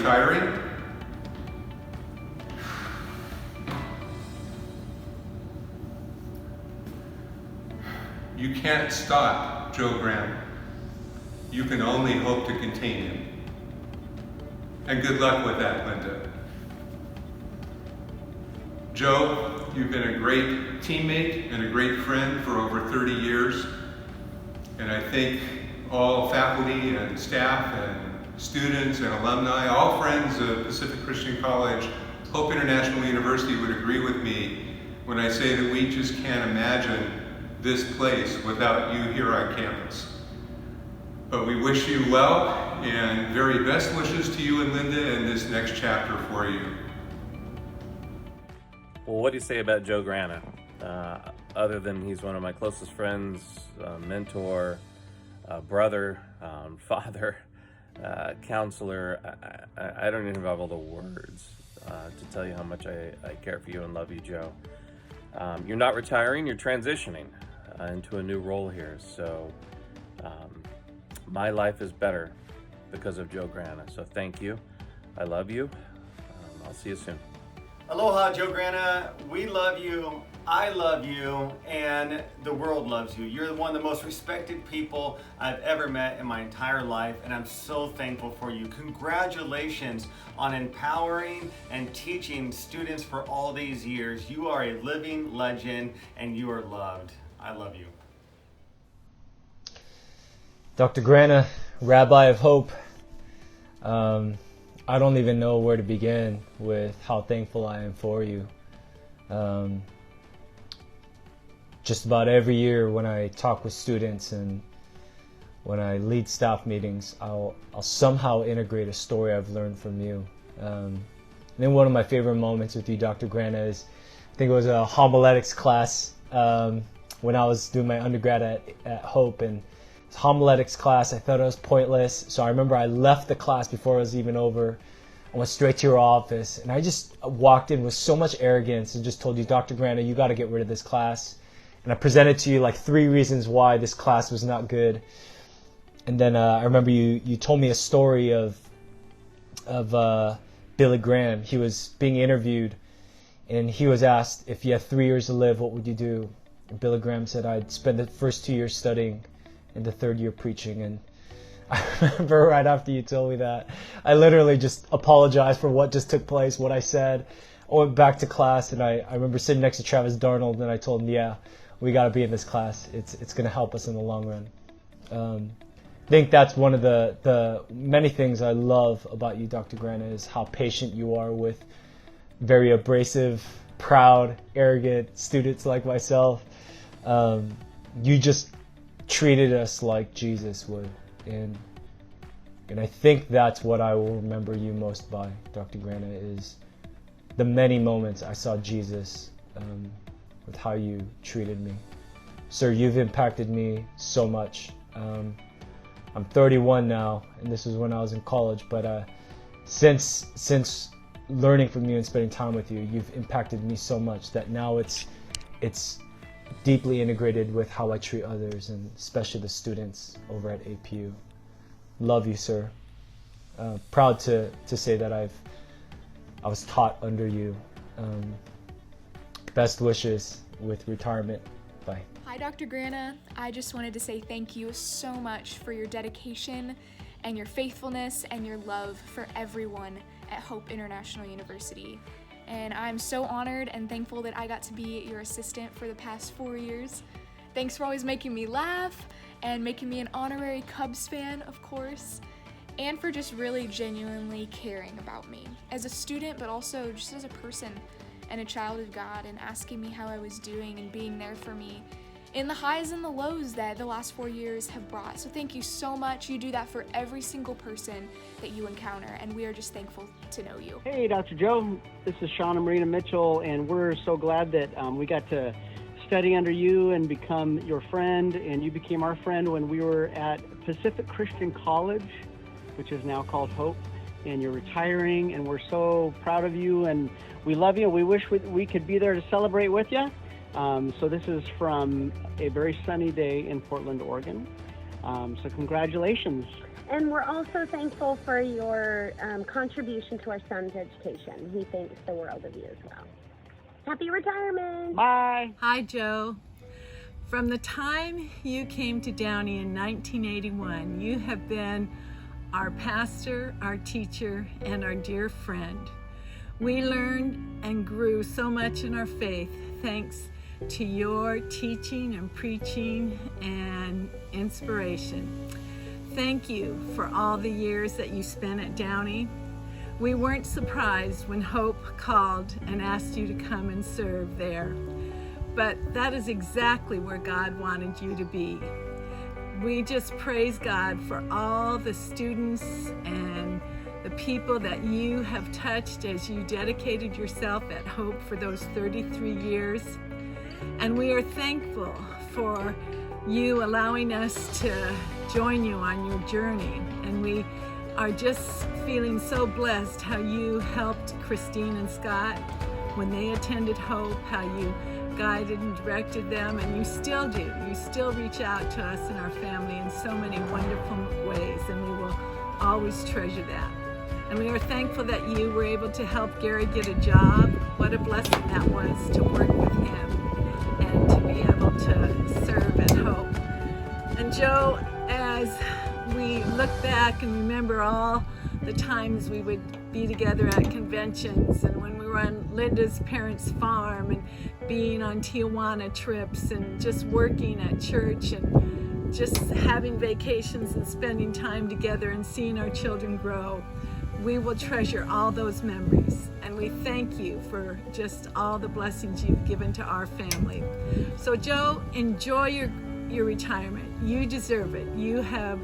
retiring? You can't stop Joe Graham. You can only hope to contain him. And good luck with that, Linda. Joe, you've been a great teammate and a great friend for over 30 years. And I think all faculty and staff and students and alumni, all friends of Pacific Christian College, Hope International University would agree with me when I say that we just can't imagine this place without you here on campus. But we wish you well and very best wishes to you and Linda in this next chapter for you. Well, what do you say about Joe Grana? Other than he's one of my closest friends, mentor, brother, father, counselor, I don't even have all the words to tell you how much I care for you and love you, Joe. You're not retiring, you're transitioning into a new role here. So my life is better because of Joe Grana. So thank you. I love you. I'll see you soon. Aloha, Joe Grana. We love you. I love you, and the world loves you. You're one of the most respected people I've ever met in my entire life, and I'm so thankful for you. Congratulations on empowering and teaching students for all these years. You are a living legend, and you are loved. I love you. Dr. Grana, Rabbi of Hope, I don't even know where to begin with how thankful I am for you. Just about every year when I talk with students and when I lead staff meetings, I'll somehow integrate a story I've learned from you. And then one of my favorite moments with you, Dr. Grana, is I think it was a homiletics class when I was doing my undergrad at Hope, and it's homiletics class. I thought it was pointless, so I remember I left the class before it was even over. I went straight to your office, and I just walked in with so much arrogance and just told you, Dr. Grana, you got to get rid of this class. And I presented to you like 3 reasons why this class was not good. And then I remember you told me a story of Billy Graham. He was being interviewed, and he was asked, if you had 3 years to live, what would you do? And Billy Graham said, I'd spend the first 2 years studying and the 3rd year preaching. And I remember right after you told me that, I literally just apologized for what just took place, what I said. I went back to class, and I remember sitting next to Travis Darnold, and I told him, yeah, we got to be in this class. It's going to help us in the long run. I think that's one of the many things I love about you, Dr. Grana, is how patient you are with very abrasive, proud, arrogant students like myself. You just treated us like Jesus would. And I think that's what I will remember you most by, Dr. Grana, is the many moments I saw Jesus with how you treated me. Sir, you've impacted me so much. I'm 31 now, and this was when I was in college, but since learning from you and spending time with you, you've impacted me so much that now it's deeply integrated with how I treat others, and especially the students over at APU. Love you, sir. Proud to say that I was taught under you. Best wishes with retirement. Bye. Hi, Dr. Grana. I just wanted to say thank you so much for your dedication and your faithfulness and your love for everyone at Hope International University. And I'm so honored and thankful that I got to be your assistant for the past 4 years. Thanks for always making me laugh and making me an honorary Cubs fan, of course, and for just really genuinely caring about me as a student, but also just as a person and a child of God, and asking me how I was doing and being there for me in the highs and the lows that the last 4 years have brought. So thank you so much. You do that for every single person that you encounter, and we are just thankful to know you. Hey, Dr. Joe. This is Sean and Marina Mitchell, and we're so glad that we got to study under you and become your friend, and you became our friend when we were at Pacific Christian College, which is now called Hope, and you're retiring, and we're so proud of you, and we love you. We wish we could be there to celebrate with you. So this is from a very sunny day in Portland, Oregon. So congratulations. And we're also thankful for your contribution to our son's education. He thinks the world of you as well. Happy retirement. Bye. Hi, Joe. From the time you came to Downey in 1981, you have been our pastor, our teacher, and our dear friend. We learned and grew so much in our faith thanks to your teaching and preaching and inspiration. Thank you for all the years that you spent at Downey. We weren't surprised when Hope called and asked you to come and serve there, but that is exactly where God wanted you to be. We just praise God for all the students and the people that you have touched as you dedicated yourself at Hope for those 33 years. And we are thankful for you allowing us to join you on your journey. And we are just feeling so blessed how you helped Christine and Scott when they attended Hope, how you guided and directed them, and you still do. You still reach out to us and our family in so many wonderful ways, and we will always treasure that. And we are thankful that you were able to help Gary get a job. What a blessing that was to work with him and to be able to serve at Hope. And Joe, as we look back and remember all the times we would be together at conventions and when we were on Linda's parents' farm and being on Tijuana trips and just working at church and just having vacations and spending time together and seeing our children grow, we will treasure all those memories. And we thank you for just all the blessings you've given to our family. So Joe, enjoy your retirement. You deserve it. You have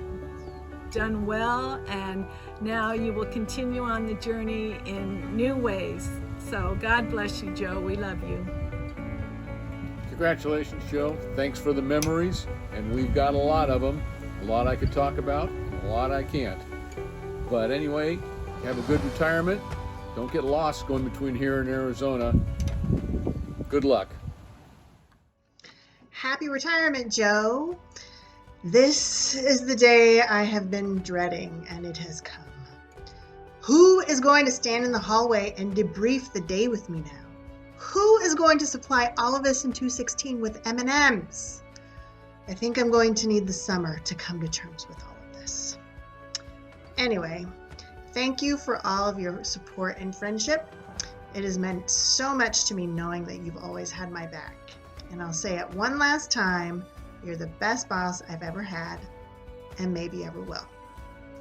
done well, and now you will continue on the journey in new ways. So God bless you, Joe. We love you. Congratulations, Joe. Thanks for the memories, and we've got a lot of them. A lot I could talk about, a lot I can't. But anyway, have a good retirement. Don't get lost going between here and Arizona. Good luck. Happy retirement, Joe. This is the day I have been dreading, and it has come. Who is going to stand in the hallway and debrief the day with me now? Who is going to supply all of us in 216 with M&Ms? I think I'm going to need the summer to come to terms with all of this. Anyway, thank you for all of your support and friendship. It has meant so much to me knowing that you've always had my back. And I'll say it one last time, you're the best boss I've ever had and maybe ever will.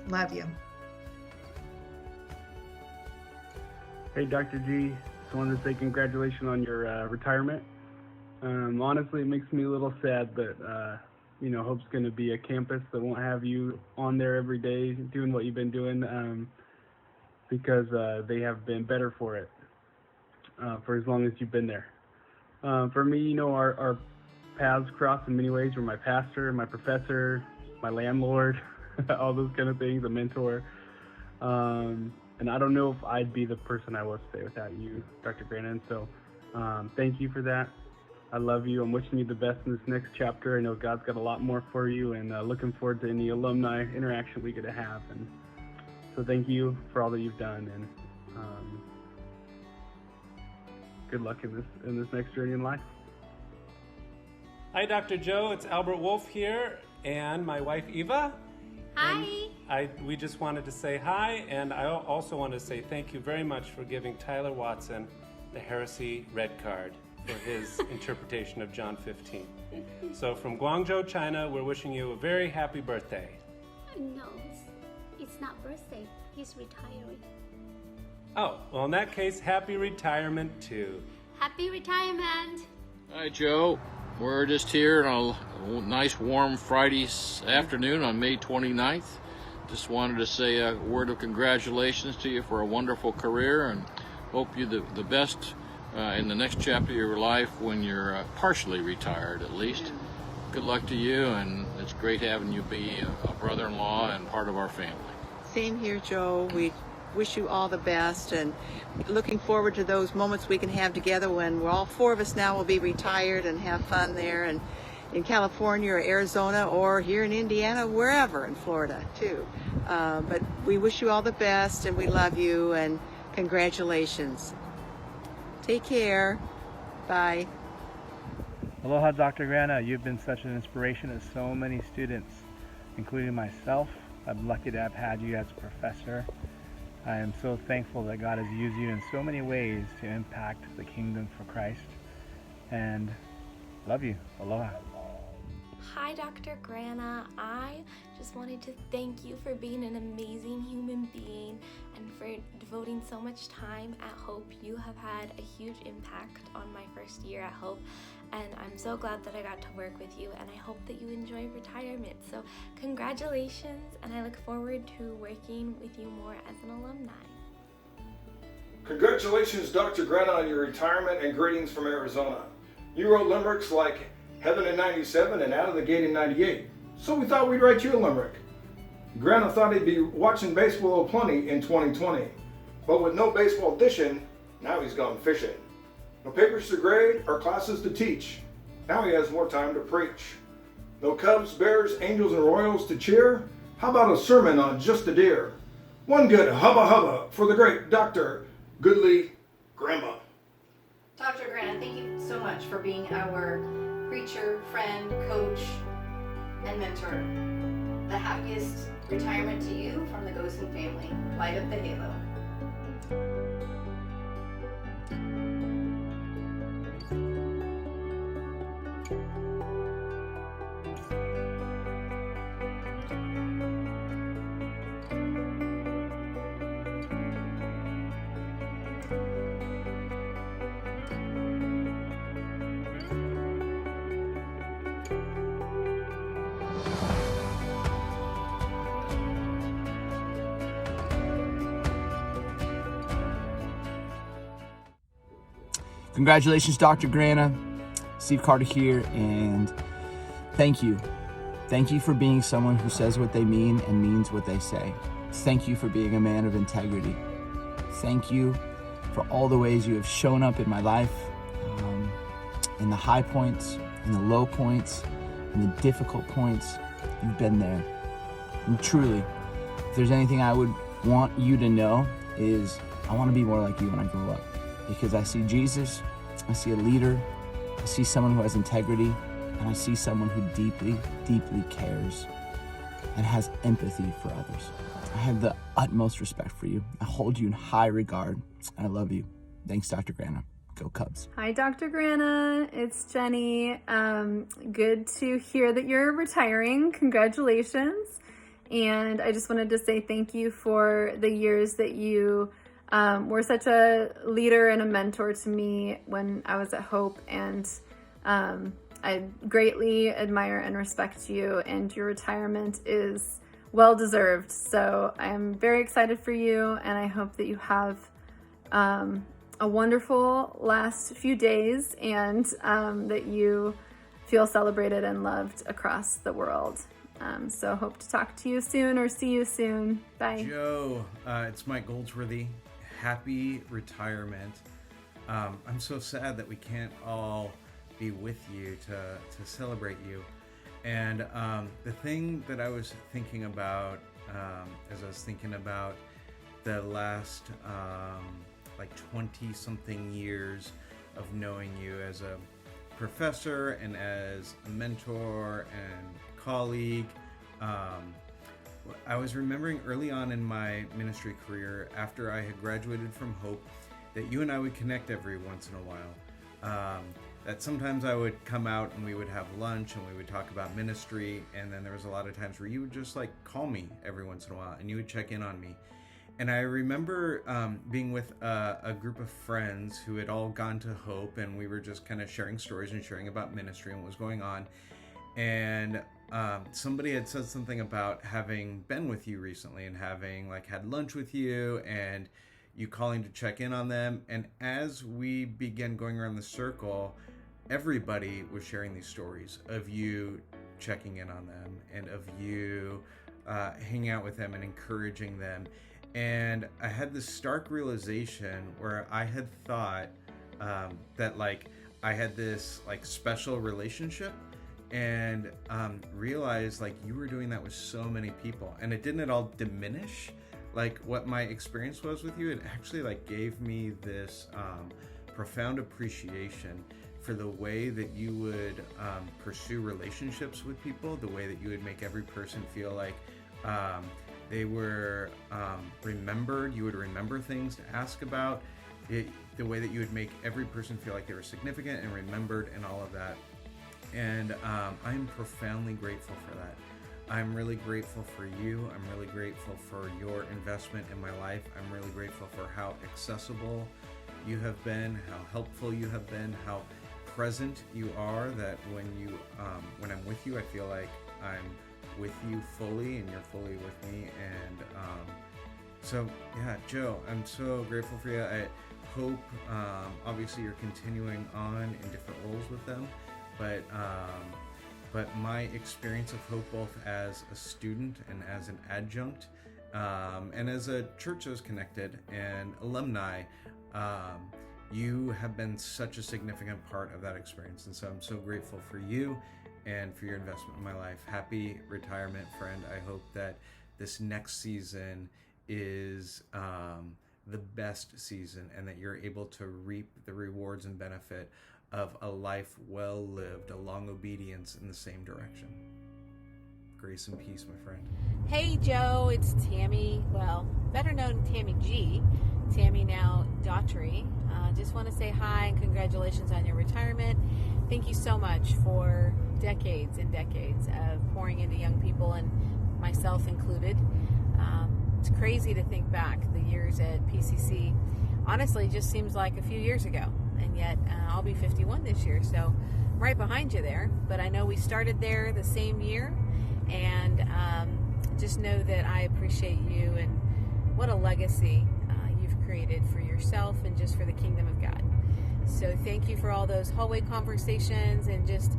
Love you. Hey, Dr. G. Just wanted to say congratulations on your retirement. Honestly, it makes me a little sad that, Hope's going to be a campus that won't have you on there every day doing what you've been doing because they have been better for it for as long as you've been there. For me, our paths cross in many ways. You're my pastor, my professor, my landlord, all those kind of things, a mentor. And I don't know if I'd be the person I was today without you, Dr. Grana. So thank you for that. I love you. I'm wishing you the best in this next chapter. I know God's got a lot more for you, and looking forward to any alumni interaction we get to have. And so thank you for all that you've done, and good luck in this next journey in life. Hi, Dr. Joe. It's Albert Wolf here, and my wife Eva. Hi. We just wanted to say hi, and I also want to say thank you very much for giving Tyler Watson the heresy red card for his interpretation of John 15. So from Guangzhou, China, we're wishing you a very happy birthday. No, it's not birthday. He's retiring. Oh, well, in that case, happy retirement too. Happy retirement. Hi, Joe. We're just here on a nice warm Friday afternoon on May 29th. Just wanted to say a word of congratulations to you for a wonderful career, and hope you the best in the next chapter of your life when you're partially retired at least. Good luck to you, and it's great having you be a brother-in-law and part of our family. Same here, Joe. We wish you all the best, and looking forward to those moments we can have together when we're all four of us now will be retired and have fun there. And in California or Arizona or here in Indiana, wherever in Florida too. But we wish you all the best and we love you and congratulations. Take care. Bye. Aloha, Dr. Grana. You've been such an inspiration to so many students, including myself. I'm lucky to have had you as a professor. I am so thankful that God has used you in so many ways to impact the kingdom for Christ. And love you. Aloha. Hi, Dr. Grana. I just wanted to thank you for being an amazing human being and for devoting so much time at Hope. You have had a huge impact on my first year at Hope, and I'm so glad that I got to work with you, and I hope that you enjoy retirement. So congratulations, and I look forward to working with you more as an alumni. Congratulations, Dr. Grana, on your retirement, and greetings from Arizona. You wrote limericks like Heaven in 97 and Out of the Gate in 98. So we thought we'd write you a limerick. Grana thought he'd be watching baseball plenty in 2020. But with no baseball dishing, now he's gone fishing. No papers to grade or classes to teach. Now he has more time to preach. No Cubs, Bears, Angels, and Royals to cheer. How about a sermon on just a deer? One good hubba hubba for the great Dr. Goodly Grandma. Dr. Grana, thank you so much for being our preacher, friend, coach, and mentor. The happiest retirement to you from the Gosen family. Light up the halo. Congratulations, Dr. Grana. Steve Carter here, and thank you. Thank you for being someone who says what they mean and means what they say. Thank you for being a man of integrity. Thank you for all the ways you have shown up in my life, in the high points, in the low points, in the difficult points. You've been there. And truly, if there's anything I would want you to know is I want to be more like you when I grow up. Because I see Jesus, I see a leader, I see someone who has integrity, and I see someone who deeply, deeply cares and has empathy for others. I have the utmost respect for you. I hold you in high regard, and I love you. Thanks, Dr. Grana. Go Cubs. Hi, Dr. Grana. It's Jenny. Good to hear that you're retiring. Congratulations. And I just wanted to say thank you for the years that you were such a leader and a mentor to me when I was at Hope, and I greatly admire and respect you, and your retirement is well deserved. So I'm very excited for you, and I hope that you have a wonderful last few days, and that you feel celebrated and loved across the world. So hope to talk to you soon or see you soon. Bye. Joe, it's Mike Goldsworthy. Happy retirement. I'm so sad that we can't all be with you to celebrate you. And the thing that I was thinking about as I was thinking about the last like 20 something years of knowing you as a professor and as a mentor and colleague, I was remembering early on in my ministry career, after I had graduated from Hope, that you and I would connect every once in a while. That sometimes I would come out and we would have lunch and we would talk about ministry, and then there was a lot of times where you would just like call me every once in a while and you would check in on me. And I remember being with a group of friends who had all gone to Hope, and we were just kind of sharing stories and sharing about ministry and what was going on. And somebody had said something about having been with you recently and having like had lunch with you and you calling to check in on them. And as we began going around the circle, everybody was sharing these stories of you checking in on them and of you hanging out with them and encouraging them. And I had this stark realization where I had thought that like I had this like special relationship, and realized like you were doing that with so many people, and it didn't at all diminish like what my experience was with you. It actually like gave me this profound appreciation for the way that you would pursue relationships with people, the way that you would make every person feel like they were remembered. You would remember things to ask about it, the way that you would make every person feel like they were significant and remembered and all of that. And I'm profoundly grateful for that. I'm really grateful for you. I'm really grateful for your investment in my life. I'm really grateful for how accessible you have been, how helpful you have been, how present you are, that when I'm with you, I feel like I'm with you fully and you're fully with me. And so yeah, Joe, I'm so grateful for you. I hope obviously you're continuing on in different roles with them, but my experience of Hope, both as a student and as an adjunct, and as a church that was connected and alumni, you have been such a significant part of that experience. And so I'm so grateful for you and for your investment in my life. Happy retirement, friend. I hope that this next season is the best season, and that you're able to reap the rewards and benefit of a life well lived, a long obedience in the same direction. Grace and peace, my friend. Hey Joe, it's Tammy, well, better known Tammy G. Tammy now Daughtry. Just want to say hi and congratulations on your retirement. Thank you so much for decades and decades of pouring into young people, and myself included. It's crazy to think back the years at PCC. Honestly, it just seems like a few years ago, and yet I'll be 51 this year, so I'm right behind you there. But I know we started there the same year, and just know that I appreciate you and what a legacy you've created for yourself and just for the kingdom of God. So thank you for all those hallway conversations and just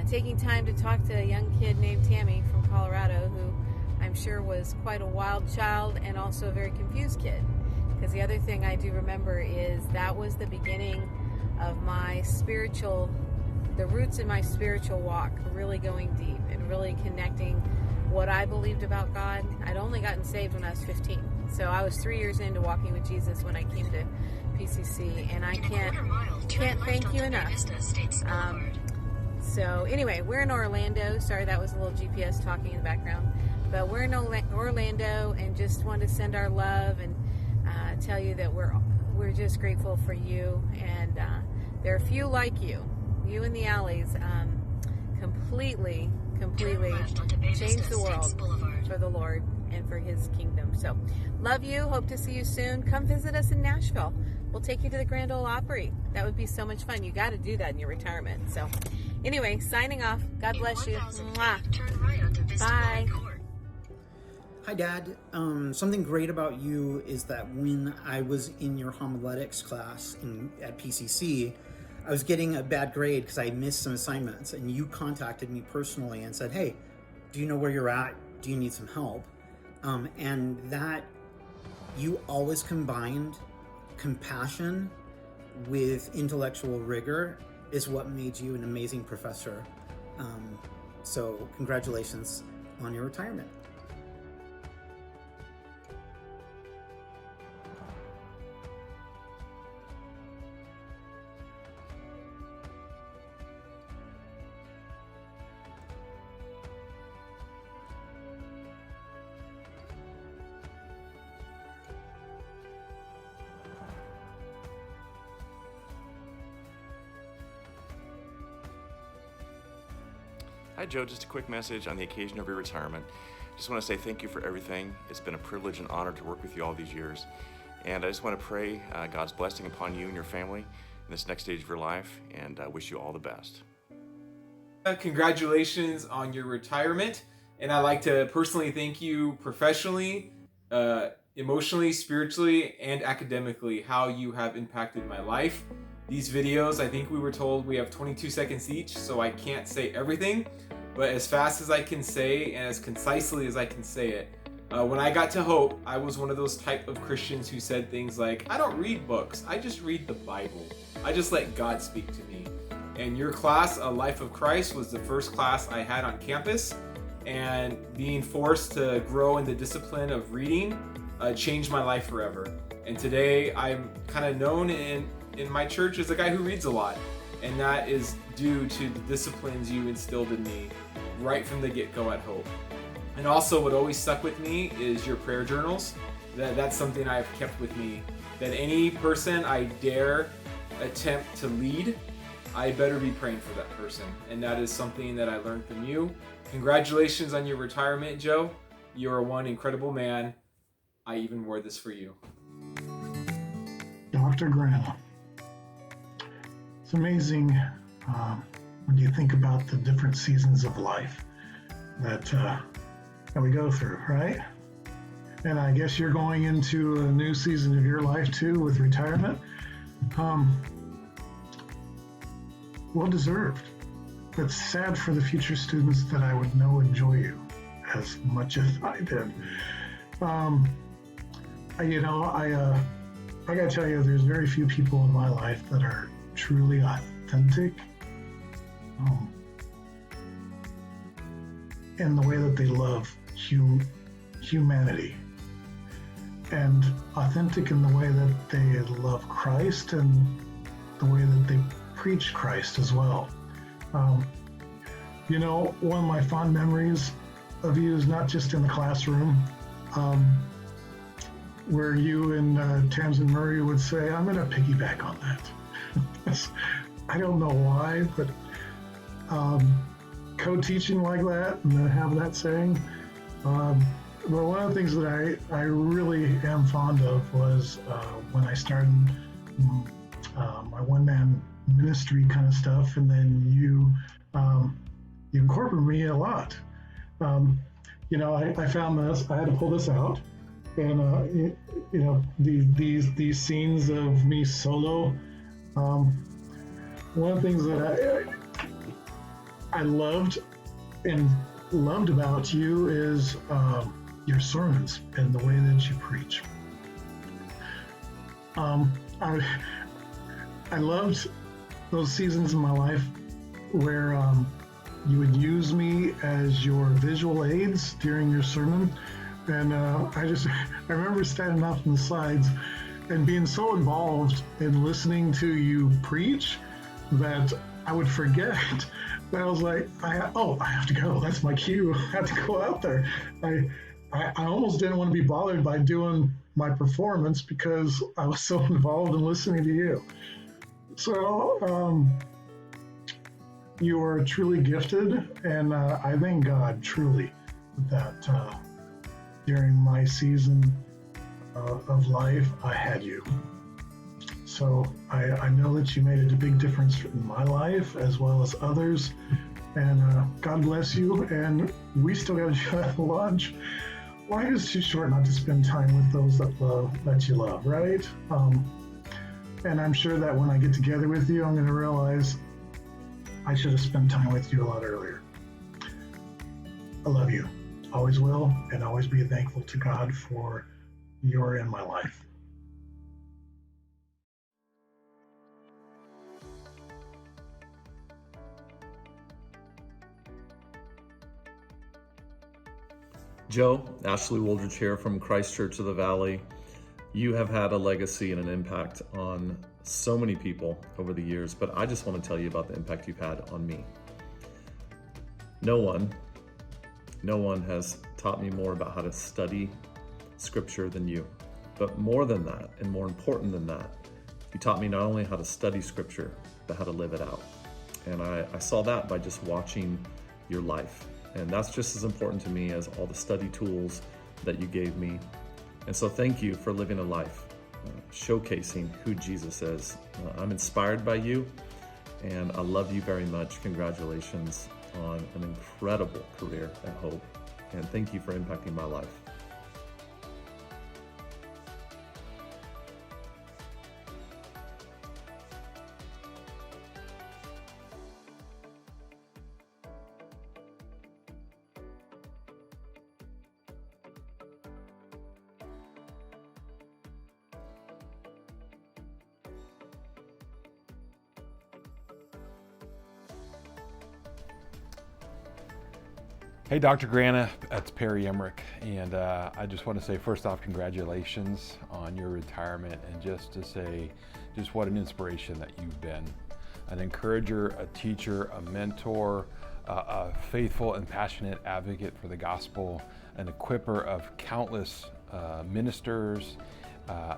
taking time to talk to a young kid named Tammy from Colorado, who I'm sure was quite a wild child and also a very confused kid. Because the other thing I do remember is that was the beginning of the roots in my spiritual walk, really going deep and really connecting what I believed about God. I'd only gotten saved when I was 15. So I was 3 years into walking with Jesus when I came to PCC, and I can't thank you enough. So anyway, we're in Orlando. Sorry, that was a little GPS talking in the background. But we're in Orlando, and just want to send our love and tell you that we're just grateful for you. And there are few like you in the alleys, completely changed the world for the Lord and for His kingdom. So love you. Hope to see you soon. Come visit us in Nashville. We'll take you to the Grand Ole Opry. That would be so much fun. You got to do that in your retirement. So anyway, signing off. God bless you. Mwah. Bye. Hi, Dad. Something great about you is that when I was in your homiletics class at PCC, I was getting a bad grade because I missed some assignments, and you contacted me personally and said, hey, do you know where you're at? Do you need some help? And that you always combined compassion with intellectual rigor is what made you an amazing professor. So congratulations on your retirement. Hi Joe, just a quick message on the occasion of your retirement. Just want to say thank you for everything. It's been a privilege and honor to work with you all these years. And I just want to pray God's blessing upon you and your family in this next stage of your life, and I wish you all the best. Congratulations on your retirement. And I'd like to personally thank you professionally, emotionally, spiritually, and academically, how you have impacted my life. These videos, I think we were told we have 22 seconds each, so I can't say everything, but as fast as I can say and as concisely as I can say it. When I got to Hope, I was one of those type of Christians who said things like, I don't read books, I just read the Bible. I just let God speak to me. And your class, A Life of Christ, was the first class I had on campus. And being forced to grow in the discipline of reading changed my life forever. And today I'm kind of known in my church as a guy who reads a lot. And that is due to the disciplines you instilled in me right from the get-go at Hope. And also what always stuck with me is your prayer journals. That's something I've kept with me. That any person I dare attempt to lead, I better be praying for that person. And that is something that I learned from you. Congratulations on your retirement, Joe. You are one incredible man. I even wore this for you. Dr. Grana. It's amazing when you think about the different seasons of life that we go through, right? And I guess you're going into a new season of your life too with retirement. Well deserved. But sad for the future students that I would know enjoy you as much as I did. I gotta tell you, there's very few people in my life that are truly authentic in the way that they love humanity, and authentic in the way that they love Christ and the way that they preach Christ as well. One of my fond memories of you is not just in the classroom, where you and Tamsin Murray would say, I'm going to piggyback on that. I don't know why, but co-teaching like that and have that saying. But one of the things that I really am fond of was when I started my one-man ministry kind of stuff, and then you incorporated me a lot. I found this. I had to pull this out, and these scenes of me solo. One of the things that I loved about you is your sermons and the way that you preach. I loved those seasons in my life where you would use me as your visual aids during your sermon. And I remember standing off on the sides and being so involved in listening to you preach that I would forget that I was like, I have to go. That's my cue. I have to go out there. I almost didn't want to be bothered by doing my performance because I was so involved in listening to you. So you are truly gifted, and I thank God truly that during my season of life, I had you. So I know that you made a big difference in my life as well as others, and God bless you. And we still got to have lunch. Life is too short not to spend time with those that you love, right? And I'm sure that when I get together with you, I'm going to realize I should have spent time with you a lot earlier. I love you. Always will, and always be thankful to God for you're in my life. Joe, Ashley Woldridge here from Christ Church of the Valley. You have had a legacy and an impact on so many people over the years, but I just want to tell you about the impact you've had on me. No one has taught me more about how to study Scripture than you. But more than that, and more important than that, you taught me not only how to study Scripture, but how to live it out. And I saw that by just watching your life. And that's just as important to me as all the study tools that you gave me. And so thank you for living a life showcasing who Jesus is. I'm inspired by you, and I love you very much. Congratulations on an incredible career at Hope, and thank you for impacting my life. Hey, Dr. Grana, it's Perry Emmerich, and I just want to say, first off, congratulations on your retirement, and just to say just what an inspiration that you've been. An encourager, a teacher, a mentor, a faithful and passionate advocate for the gospel, an equipper of countless ministers,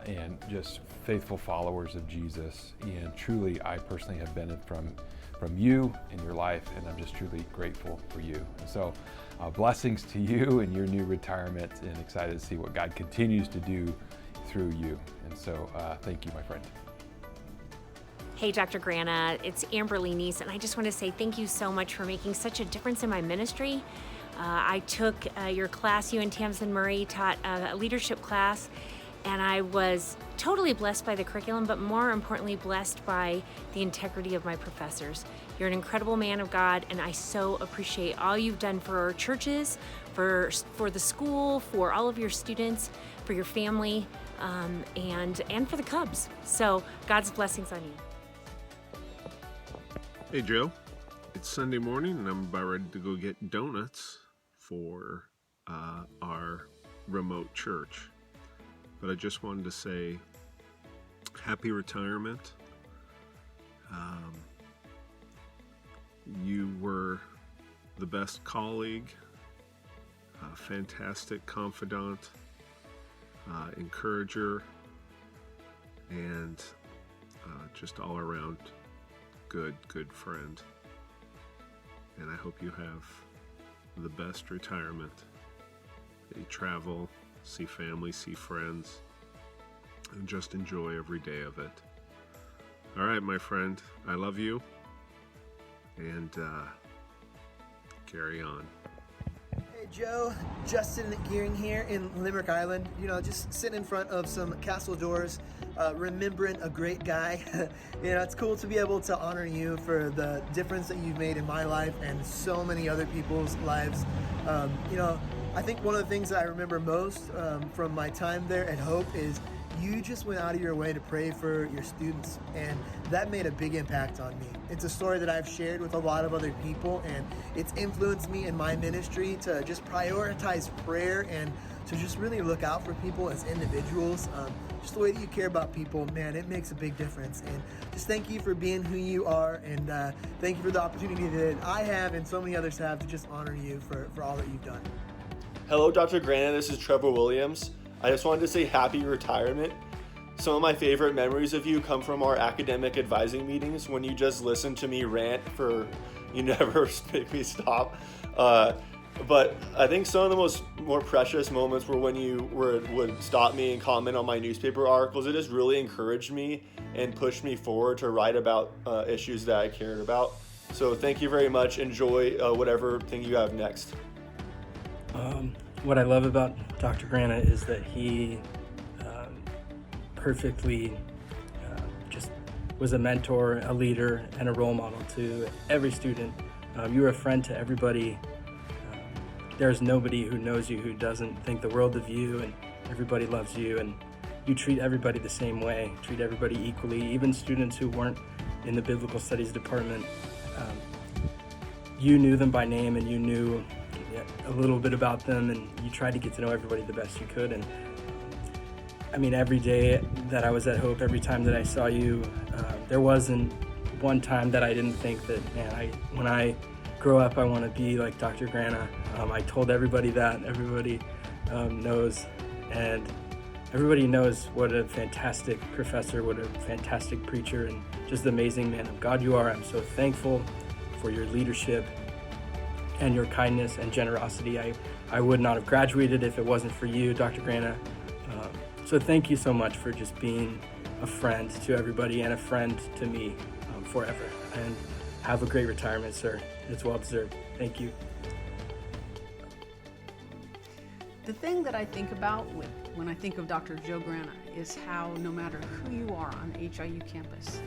and just faithful followers of Jesus. And truly, I personally have benefited from you in your life, and I'm just truly grateful for you. And so blessings to you in your new retirement, and excited to see what God continues to do through you. And so thank you, my friend. Hey, Dr. Grana, it's Amberly Neese, and I just want to say thank you so much for making such a difference in my ministry. I took your class, you and Tamsin Murray taught a leadership class, and I was totally blessed by the curriculum, but more importantly, blessed by the integrity of my professors. You're an incredible man of God, and I so appreciate all you've done for our churches, for the school, for all of your students, for your family, and for the Cubs. So God's blessings on you. Hey Joe, it's Sunday morning and I'm about ready to go get donuts for our remote church. But I just wanted to say happy retirement. You were the best colleague, fantastic confidant, encourager, and just all around good friend. And I hope you have the best retirement. That you travel, see family, see friends, and just enjoy every day of it. All right, my friend, I love you, and carry on. Hey Joe, Justin Gearing here in Limerick Island. You know, just sitting in front of some castle doors, remembering a great guy. You know, it's cool to be able to honor you for the difference that you've made in my life and so many other people's lives. You know, I think one of the things that I remember most from my time there at Hope is you just went out of your way to pray for your students, and that made a big impact on me. It's a story that I've shared with a lot of other people, and it's influenced me in my ministry to just prioritize prayer and to just really look out for people as individuals. Just the way that you care about people, man, it makes a big difference. And just thank you for being who you are, and thank you for the opportunity that I have and so many others have to just honor you for all that you've done. Hello, Dr. Grana, this is Trevor Williams. I just wanted to say happy retirement. Some of my favorite memories of you come from our academic advising meetings when you just listen to me rant you never make me stop. But I think some of the more precious moments were when you would stop me and comment on my newspaper articles. It just really encouraged me and pushed me forward to write about issues that I cared about. So thank you very much. Enjoy whatever thing you have next. What I love about Dr. Grana is that he perfectly just was a mentor, a leader, and a role model to every student. You're a friend to everybody. There's nobody who knows you who doesn't think the world of you, and everybody loves you, and you treat everybody the same way, treat everybody equally, even students who weren't in the biblical studies department. You knew them by name, and you knew a little bit about them, and you tried to get to know everybody the best you could. And I mean, every day that I was at Hope, every time that I saw you, there wasn't one time that I didn't think that, man, when I grow up, I want to be like Dr. Grana. I told everybody that. Everybody knows, and everybody knows what a fantastic professor, what a fantastic preacher, and just the amazing man of God you are. I'm so thankful for your leadership and your kindness and generosity. I would not have graduated if it wasn't for you, Dr. Grana. So thank you so much for just being a friend to everybody and a friend to me forever. And have a great retirement, sir. It's well deserved. Thank you. The thing that I think about when I think of Dr. Joe Grana is how no matter who you are on the HIU campus,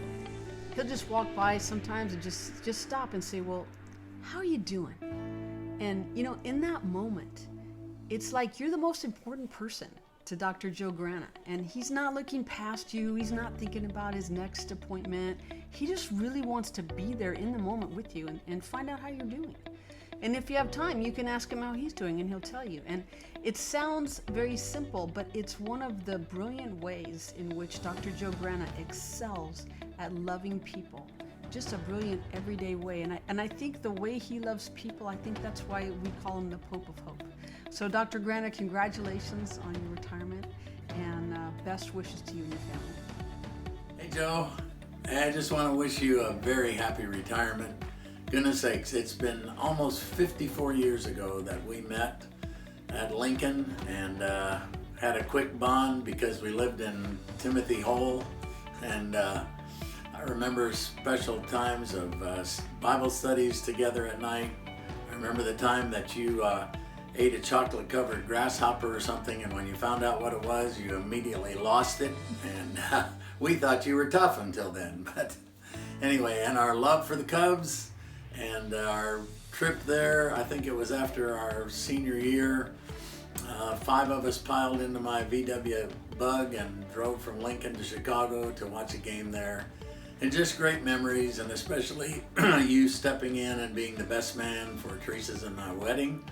he'll just walk by sometimes and just stop and say, well, how are you doing? And you know, in that moment, it's like you're the most important person to Dr. Joe Grana, and he's not looking past you. He's not thinking about his next appointment. He just really wants to be there in the moment with you and find out how you're doing. And if you have time, you can ask him how he's doing and he'll tell you. And it sounds very simple, but it's one of the brilliant ways in which Dr. Joe Grana excels at loving people. Just a brilliant everyday way. And I think the way he loves people, I think that's why we call him the Pope of Hope. So Dr. Grana, congratulations on your retirement, and best wishes to you and your family. Hey Joe, I just want to wish you a very happy retirement. Goodness sakes, it's been almost 54 years ago that we met at Lincoln and had a quick bond because we lived in Timothy Hole, and I remember special times of Bible studies together at night. I remember the time that you ate a chocolate-covered grasshopper or something, and when you found out what it was, you immediately lost it, and we thought you were tough until then. But anyway, and our love for the Cubs and our trip there, I think it was after our senior year, 5 of us piled into my VW Bug and drove from Lincoln to Chicago to watch a game there. And just great memories, and especially you stepping in and being the best man for Teresa's and my wedding.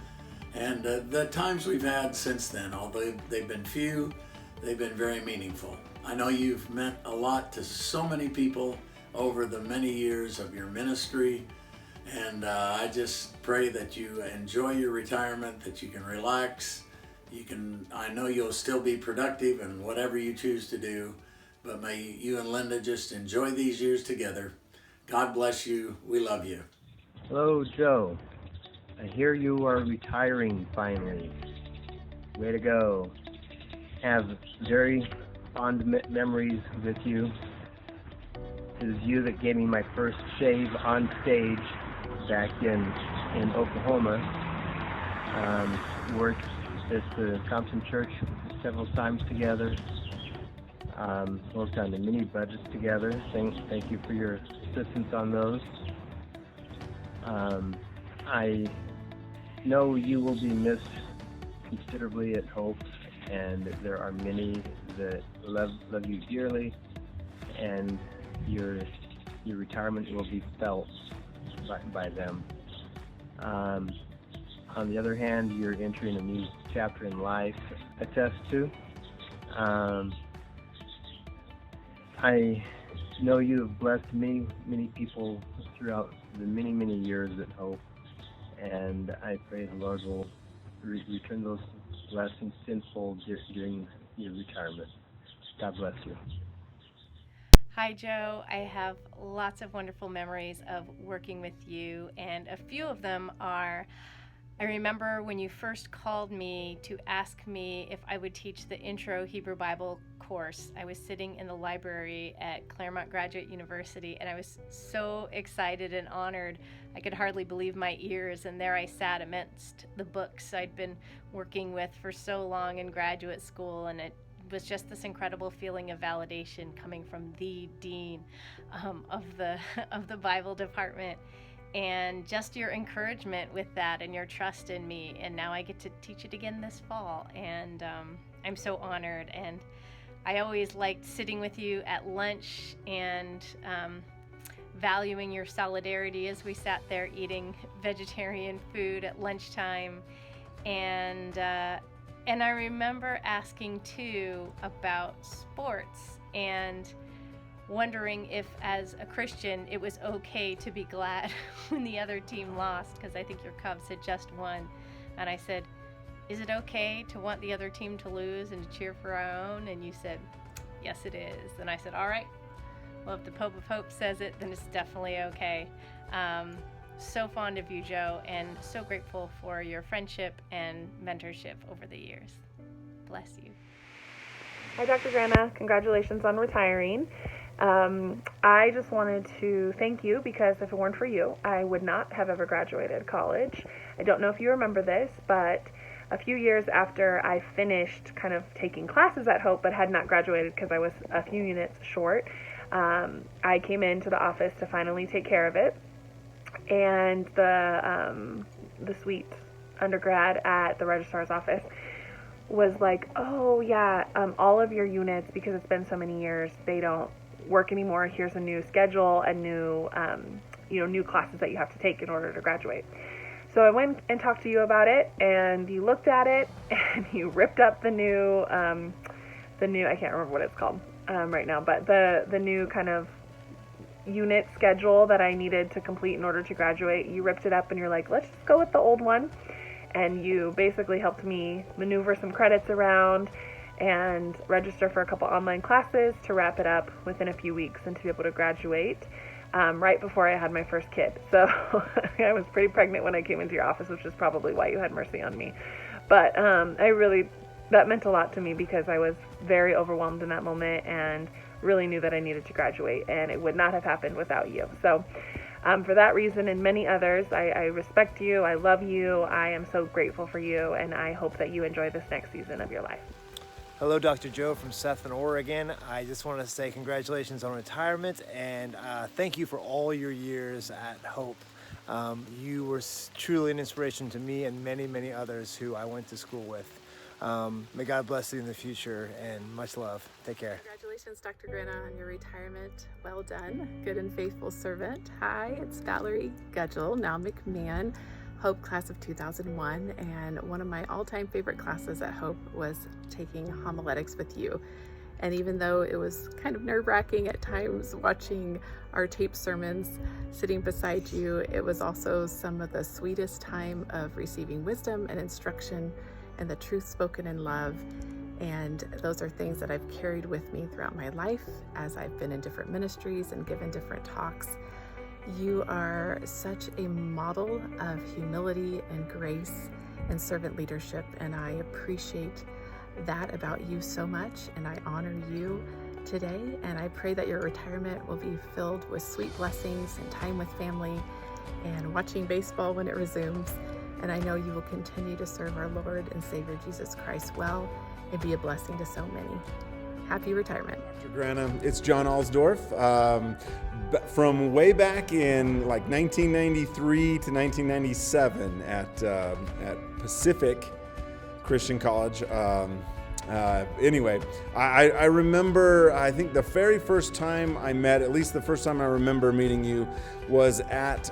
And the times we've had since then, although they've been few, they've been very meaningful. I know you've meant a lot to so many people over the many years of your ministry, and I just pray that you enjoy your retirement, that you can relax. I know you'll still be productive in whatever you choose to do, but may you and Linda just enjoy these years together. God bless you. We love you. Hello, Joe. I hear you are retiring finally. Way to go. Have very fond memories with you. It was you that gave me my first shave on stage back in Oklahoma. Worked at the Thompson Church several times together. Worked on the mini budgets together. Thank you for your assistance on those. I know you will be missed considerably at Hope, and there are many that love you dearly, and your retirement will be felt by them. On the other hand, you're entering a new chapter in life, attest to. I know you have blessed many people throughout the many years at Hope, and I pray the Lord will return those blessings tenfold during your retirement. God bless you. Hi, Joe. I have lots of wonderful memories of working with you, and a few of them are, I remember when you first called me to ask me if I would teach the Intro Hebrew Bible course. I was sitting in the library at Claremont Graduate University, and I was so excited and honored. I could hardly believe my ears, and there I sat amidst the books I'd been working with for so long in graduate school, and it was just this incredible feeling of validation coming from the dean of the Bible department, and just your encouragement with that and your trust in me. And now I get to teach it again this fall, and I'm so honored. And I always liked sitting with you at lunch and valuing your solidarity as we sat there eating vegetarian food at lunchtime. And I remember asking too about sports and wondering if, as a Christian, it was okay to be glad when the other team lost, because I think your Cubs had just won. And I said, is it okay to want the other team to lose and to cheer for our own? And you said, yes, it is. And I said, all right, well, if the Pope of Hope says it, then it's definitely okay. So fond of you, Joe, and so grateful for your friendship and mentorship over the years. Bless you. Hi, Dr. Grana. Congratulations on retiring. I just wanted to thank you, because if it weren't for you, I would not have ever graduated college. I don't know if you remember this, but a few years after I finished kind of taking classes at Hope but had not graduated because I was a few units short, I came into the office to finally take care of it. And the sweet undergrad at the registrar's office was like, oh yeah, all of your units, because it's been so many years, they don't work anymore. Here's a new schedule and new classes that you have to take in order to graduate. So I went and talked to you about it, and you looked at it, and you ripped up the new, I can't remember what it's called right now, but the new kind of unit schedule that I needed to complete in order to graduate. You ripped it up and you're like, let's just go with the old one. And you basically helped me maneuver some credits around and register for a couple online classes to wrap it up within a few weeks and to be able to graduate right before I had my first kid. So I was pretty pregnant when I came into your office, which is probably why you had mercy on me. But that meant a lot to me because I was very overwhelmed in that moment and really knew that I needed to graduate, and it would not have happened without you. So for that reason and many others, I respect you, I love you, I am so grateful for you, and I hope that you enjoy this next season of your life. Hello, Dr. Joe from Seth in Oregon. I just want to say congratulations on retirement, and thank you for all your years at Hope. You were truly an inspiration to me and many, many others who I went to school with. May God bless you in the future, and much love. Take care. Congratulations, Dr. Grana, on your retirement. Well done, good and faithful servant. Hi, it's Valerie Gudgel, now McMahon, Hope class of 2001, and one of my all-time favorite classes at Hope was taking homiletics with you. And even though it was kind of nerve-wracking at times watching our taped sermons sitting beside you, it was also some of the sweetest time of receiving wisdom and instruction and the truth spoken in love. And those are things that I've carried with me throughout my life as I've been in different ministries and given different talks. You are such a model of humility and grace and servant leadership, and I appreciate that about you so much, and I honor you today, and I pray that your retirement will be filled with sweet blessings and time with family and watching baseball when it resumes. And I know you will continue to serve our Lord and Savior Jesus Christ well and be a blessing to so many. Happy retirement. Dr. Grana, it's John Alsdorf. From way back in like 1993 to 1997 at Pacific Christian College. Anyway, I remember, I think the very first time I met, at least the first time I remember meeting you, was at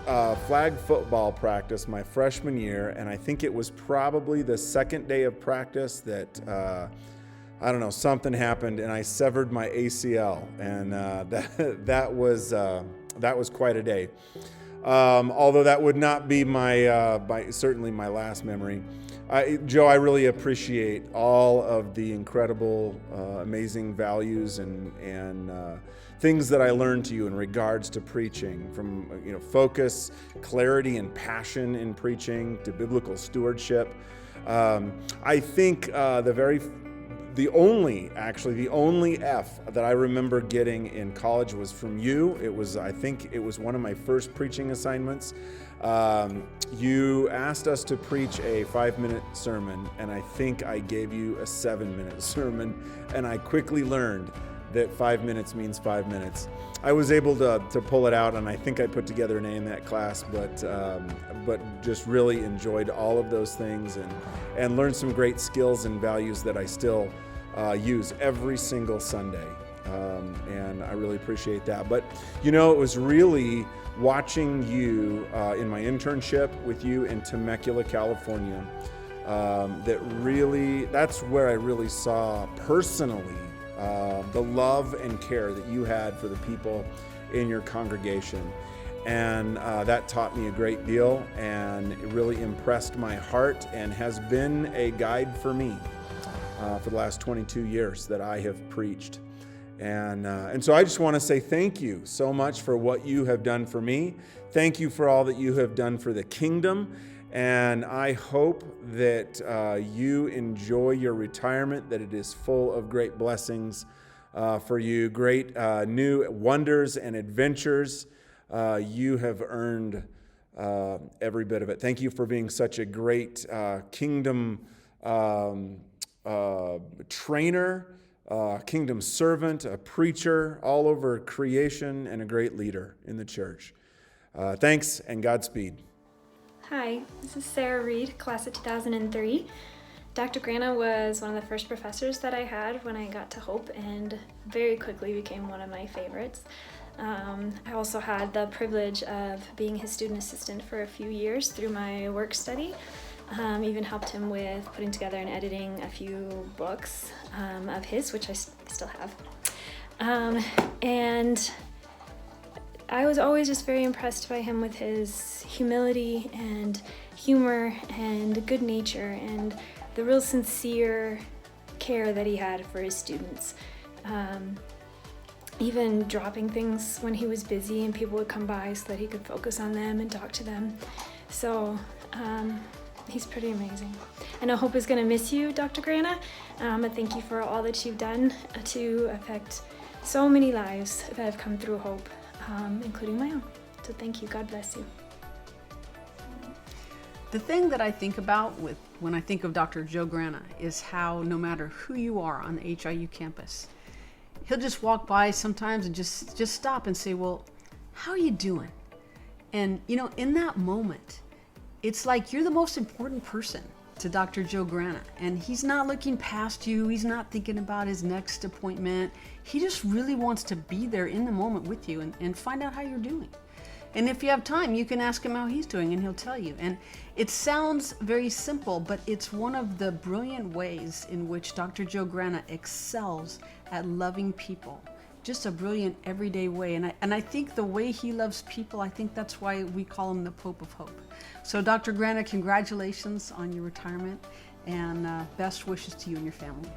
flag football practice my freshman year, and I think it was probably the second day of practice that, I don't know, something happened and I severed my ACL, and that was quite a day. Although that would not be certainly my last memory. Joe, I really appreciate all of the incredible, amazing values and things that I learned to you in regards to preaching, from focus, clarity, and passion in preaching to biblical stewardship. I think the only F that I remember getting in college was from you. I think it was one of my first preaching assignments. You asked us to preach a 5-minute sermon, and I think I gave you a 7-minute sermon, and I quickly learned that 5 minutes means 5 minutes. I was able to pull it out, and I think I put together an A in that class, but just really enjoyed all of those things and learned some great skills and values that I still use every single Sunday. And I really appreciate that. But it was really watching you in my internship with you in Temecula, California, that's where I really saw personally the love and care that you had for the people in your congregation. And that taught me a great deal, and it really impressed my heart and has been a guide for me for the last 22 years that I have preached. And so I just want to say thank you so much for what you have done for me. Thank you for all that you have done for the kingdom. And I hope that you enjoy your retirement, that it is full of great blessings for you, great new wonders and adventures. You have earned every bit of it. Thank you for being such a great kingdom trainer, kingdom servant, a preacher all over creation, and a great leader in the church. Thanks, and Godspeed. Hi, this is Sarah Reed, class of 2003. Dr. Grana was one of the first professors that I had when I got to Hope, and very quickly became one of my favorites. I also had the privilege of being his student assistant for a few years through my work study. Even helped him with putting together and editing a few books of his, which I still have. And I was always just very impressed by him with his humility and humor and good nature and the real sincere care that he had for his students. Even dropping things when he was busy and people would come by so that he could focus on them and talk to them. So he's pretty amazing. I know Hope is going to miss you, Dr. Grana, but thank you for all that you've done to affect so many lives that have come through Hope, including my own. So thank you. God bless you. The thing that I think about when I think of Dr. Joe Grana is how no matter who you are on the HIU campus, he'll just walk by sometimes and just stop and say, well, how are you doing? And you know, in that moment, it's like you're the most important person to Dr. Joe Grana, and he's not looking past you. He's not thinking about his next appointment. He just really wants to be there in the moment with you and find out how you're doing. And if you have time, you can ask him how he's doing and he'll tell you. And it sounds very simple, but it's one of the brilliant ways in which Dr. Joe Grana excels at loving people. Just a brilliant everyday way. And I think the way he loves people, I think that's why we call him the Pope of Hope. So Dr. Grana, congratulations on your retirement and best wishes to you and your family.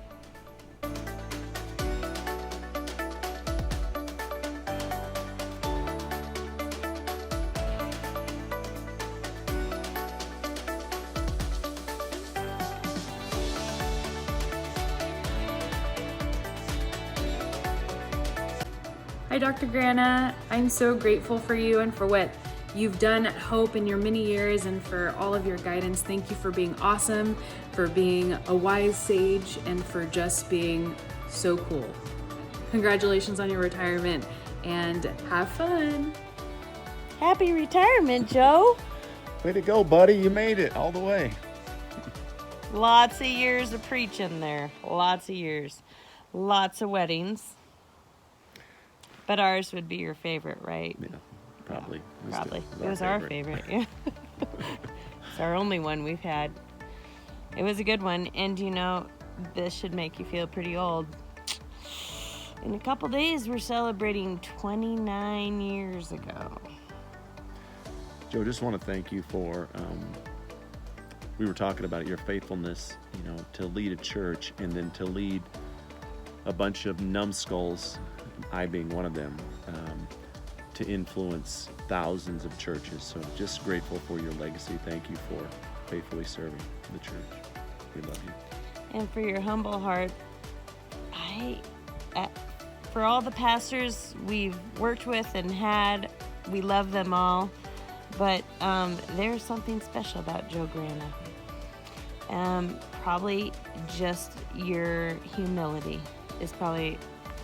Hi, Dr. Grana. I'm so grateful for you and for what you've done at Hope in your many years and for all of your guidance. Thank you for being awesome, for being a wise sage, and for just being so cool. Congratulations on your retirement and have fun. Happy retirement, Joe. Way to go, buddy. You made it all the way. Lots of years of preaching there. Lots of years. Lots of weddings. But ours would be your favorite, right? Yeah, probably. Yeah, probably. It was our favorite. Yeah. It's our only one we've had. It was a good one. And you know, this should make you feel pretty old. In a couple days, we're celebrating 29 years ago. Joe, just want to thank you for, we were talking about your faithfulness, you know, to lead a church and then to lead a bunch of numbskulls, I being one of them, to influence thousands of churches. So just grateful for your legacy. Thank you for faithfully serving the church. We love you. And for your humble heart. For all the pastors we've worked with and had, we love them all. But there's something special about Joe Grana. Probably just your humility is probably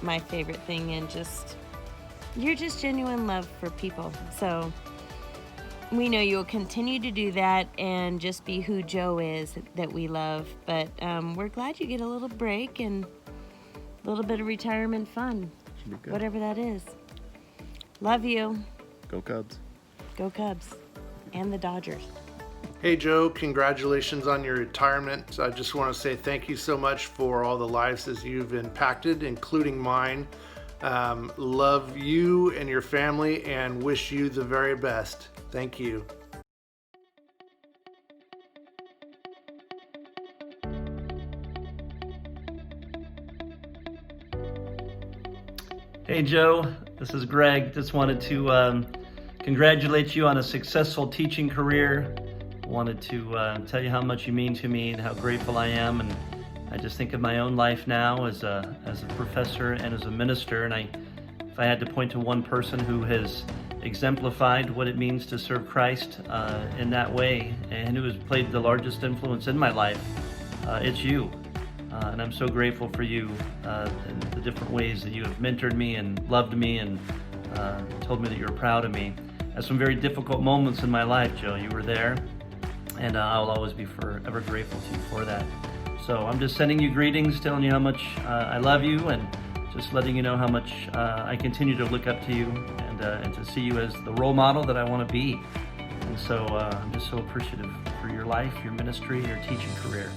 my favorite thing, and just you're just genuine love for people. So we know you'll continue to do that and just be who Joe is that we love. But we're glad you get a little break and a little bit of retirement fun, whatever that is. Love you. Go Cubs. Go Cubs. And the Dodgers. Hey Joe, congratulations on your retirement. I just want to say thank you so much for all the lives that you've impacted, including mine. Love you and your family and wish you the very best. Thank you. Hey Joe, this is Greg. Just wanted to congratulate you on a successful teaching career. Wanted to tell you how much you mean to me and how grateful I am. And I just think of my own life now as a professor and as a minister. And if I had to point to one person who has exemplified what it means to serve Christ in that way, and who has played the largest influence in my life, it's you. And I'm so grateful for you and the different ways that you have mentored me and loved me and told me that you're proud of me. At some very difficult moments in my life, Joe, you were there, and I'll always be forever grateful to you for that. So I'm just sending you greetings, telling you how much I love you, and just letting you know how much I continue to look up to you and to see you as the role model that I want to be. And so I'm just so appreciative for your life, your ministry, your teaching career.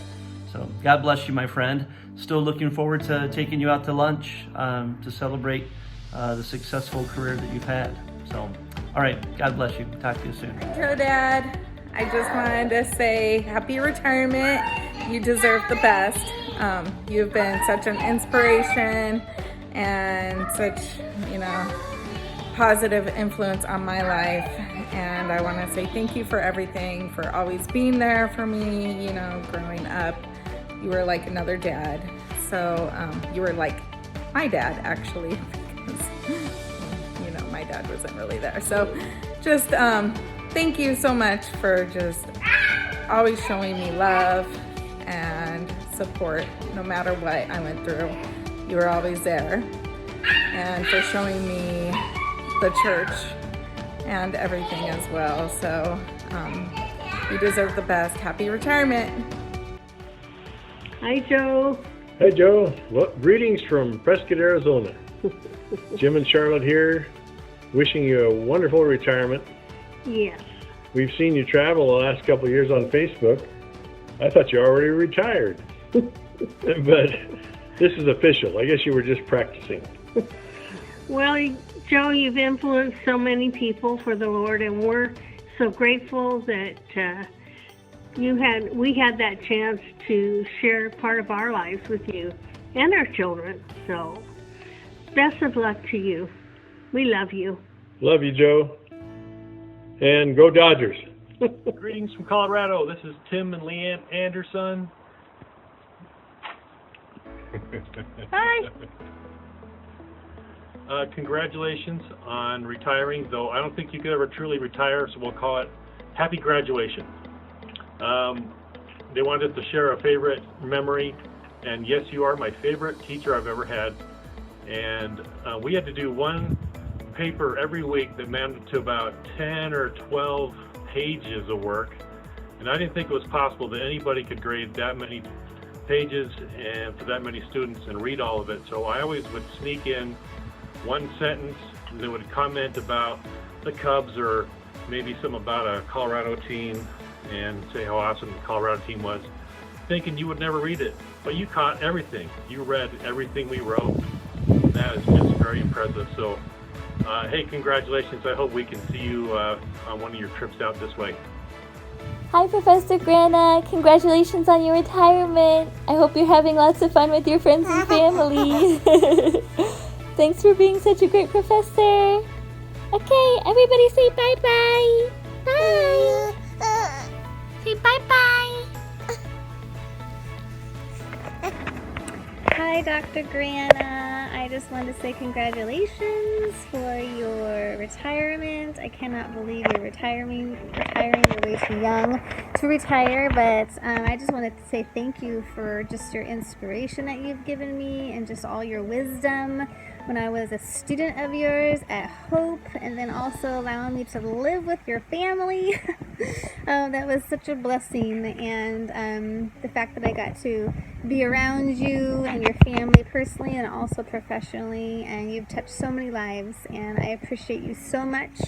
So God bless you, my friend. Still looking forward to taking you out to lunch to celebrate the successful career that you've had. So, all right, God bless you. Talk to you soon. Joe, Dad, I just wanted to say happy retirement. You deserve the best. You've been such an inspiration and such, positive influence on my life. And I want to say thank you for everything, for always being there for me, growing up. You were like another dad. So you were like my dad, actually, because, my dad wasn't really there. So just thank you so much for just always showing me love and support no matter what I went through. You were always there. And for showing me the church and everything as well. So you deserve the best. Happy retirement. Hi, Joe. Hey, Joe. Well, greetings from Prescott, Arizona. Jim and Charlotte here, wishing you a wonderful retirement. Yes. We've seen you travel the last couple of years on Facebook. I thought you already retired. But this is official. I guess you were just practicing. Well, Joe, you've influenced so many people for the Lord, and we're so grateful that we had that chance to share part of our lives with you and our children. So, best of luck to you. We love you. Love you, Joe. And go Dodgers. Greetings from Colorado. This is Tim and Leanne Anderson. Hi. Congratulations on retiring, though I don't think you could ever truly retire, so we'll call it happy graduation. They wanted to share a favorite memory, and yes, you are my favorite teacher I've ever had. And we had to do one paper every week that amounted to about 10 or 12 pages of work, and I didn't think it was possible that anybody could grade that many pages and for that many students and read all of it. So I always would sneak in one sentence that would comment about the Cubs or maybe some about a Colorado team and say how awesome the Colorado team was, thinking you would never read it. But you caught everything. You read everything we wrote. That is just very impressive. So, hey, congratulations. I hope we can see you on one of your trips out this way. Hi, Professor Grana. Congratulations on your retirement. I hope you're having lots of fun with your friends and family. Thanks for being such a great professor. Okay, everybody say bye-bye. Bye. Say bye-bye. Hi, Dr. Grana. I just wanted to say congratulations for your retirement. I cannot believe you're retiring. You're way too young to retire, but I just wanted to say thank you for just your inspiration that you've given me and just all your wisdom when I was a student of yours at Hope, and then also allowing me to live with your family. That was such a blessing, and the fact that I got to be around you and your family personally and also professionally, and you've touched so many lives, and I appreciate you so much,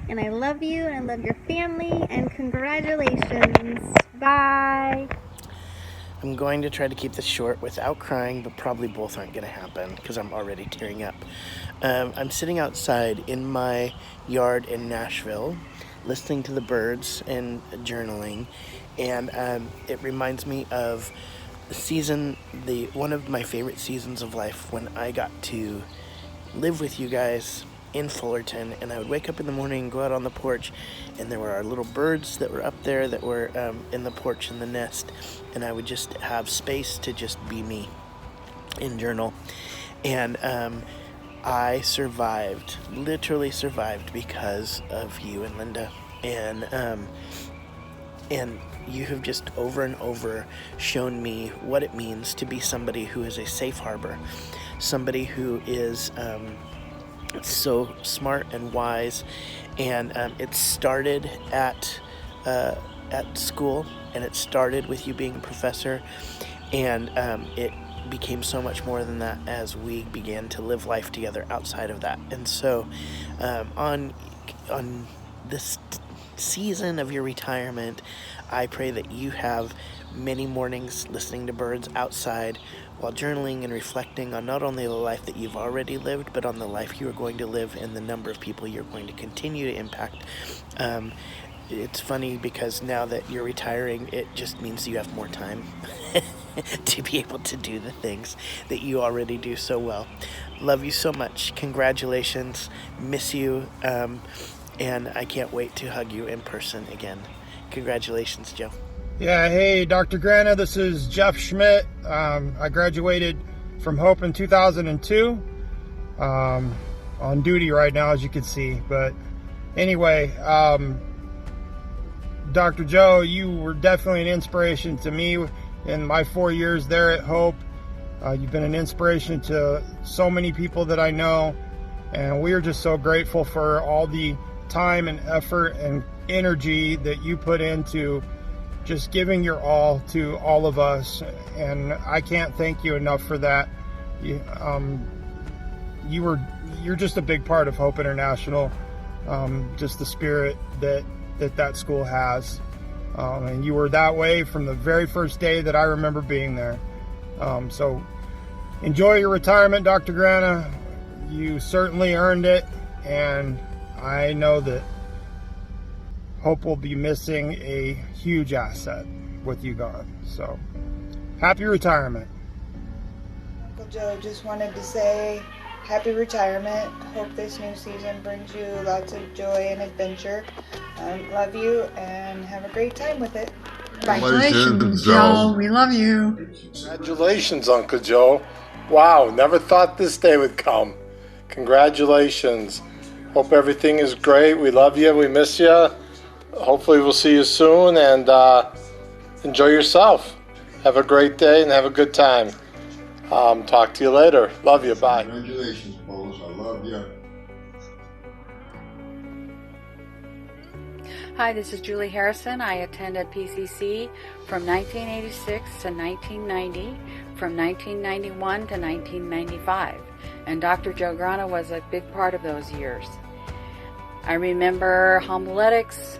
and I love you, and I love your family, and congratulations. Bye. I'm going to try to keep this short without crying, but probably both aren't going to happen because I'm already tearing up. I'm sitting outside in my yard in Nashville, listening to the birds and journaling, and it reminds me of one of my favorite seasons of life when I got to live with you guys in Fullerton, and I would wake up in the morning and go out on the porch, and there were our little birds that were up there that were in the porch in the nest, and I would just have space to just be me and journal. And I survived, literally survived, because of you and Linda, and you have just over and over shown me what it means to be somebody who is a safe harbor, somebody who is so smart and wise. And it started at school, and it started with you being a professor, and became so much more than that as we began to live life together outside of that. And so on this season of your retirement, I pray that you have many mornings listening to birds outside while journaling and reflecting on not only the life that you've already lived, but on the life you are going to live and the number of people you're going to continue to impact. It's funny because now that you're retiring, it just means you have more time to be able to do the things that you already do so well. Love you so much. Congratulations. Miss you. And I can't wait to hug you in person again. Congratulations, Joe. Yeah, hey, Dr. Grana, this is Jeff Schmidt. I graduated from Hope in 2002. On duty right now, as you can see. But anyway, Dr. Joe, you were definitely an inspiration to me in my 4 years there at Hope. You've been an inspiration to so many people that I know, and we are just so grateful for all the time and effort and energy that you put into just giving your all to all of us, and I can't thank you enough for that. You're just a big part of Hope International, just the spirit that school has, and you were that way from the very first day that I remember being there. So enjoy your retirement, Dr. Grana. You certainly earned it, and I know that Hope will be missing a huge asset with you gone. So, happy retirement. Uncle Joe, just wanted to say happy retirement. Hope this new season brings you lots of joy and adventure. Love you and have a great time with it. Congratulations, Joe. We love you. Congratulations, Uncle Joe. Wow, never thought this day would come. Congratulations. Hope everything is great. We love you. We miss you. Hopefully we'll see you soon, and enjoy yourself. Have a great day and have a good time. Talk to you later. Love you. Bye. Congratulations, Bolos. I love you. Hi, this is Julie Harrison. I attended PCC from 1986 to 1990, from 1991 to 1995, and Dr. Joe Grana was a big part of those years. I remember homiletics,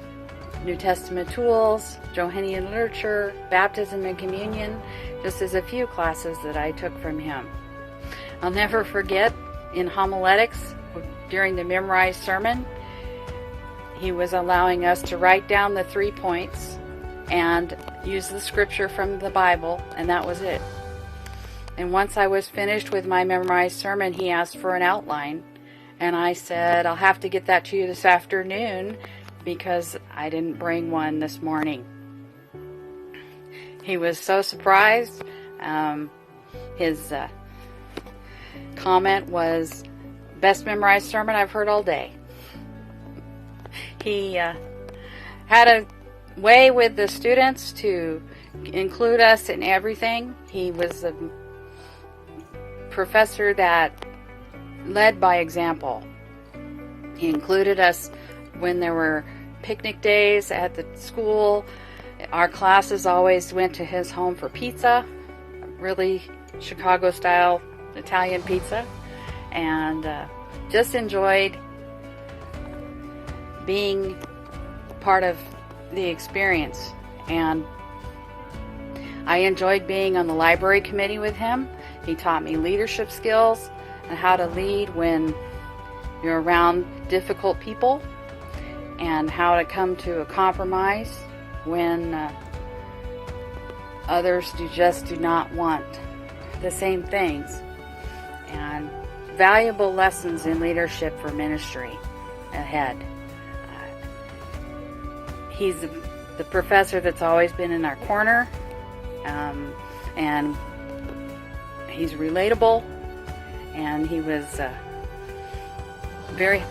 New Testament tools, Johannine literature, baptism and communion, just as a few classes that I took from him. I'll never forget in homiletics, during the memorized sermon, he was allowing us to write down the 3 points and use the scripture from the Bible, and that was it. And once I was finished with my memorized sermon, he asked for an outline, and I said, I'll have to get that to you this afternoon because I didn't bring one this morning. He was so surprised. His comment was, best memorized sermon I've heard all day. He had a way with the students to include us in everything. He was a professor that led by example. He included us when there were picnic days at the school. Our classes always went to his home for pizza, really Chicago-style Italian pizza, and just enjoyed being part of the experience. And I enjoyed being on the library committee with him. He taught me leadership skills and how to lead when you're around difficult people, and how to come to a compromise when others do not want the same things, and valuable lessons in leadership for ministry ahead. He's the professor that's always been in our corner, and he's relatable, and he was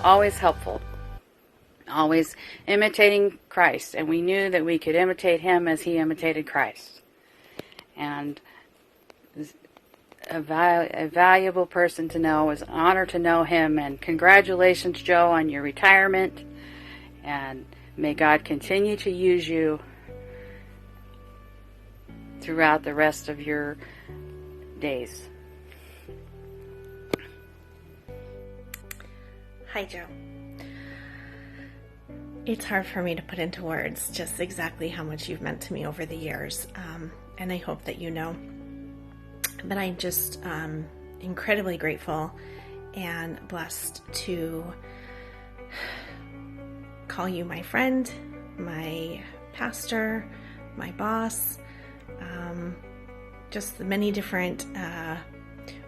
always helpful, always imitating Christ, and we knew that we could imitate him as he imitated Christ. And a valuable person to know. It was an honor to know him, and congratulations, Joe, on your retirement, and may God continue to use you throughout the rest of your days. Hi, Joe. It's hard for me to put into words just exactly how much you've meant to me over the years, and I hope that you know. But I'm just incredibly grateful and blessed to call you my friend, my pastor, my boss, just the many different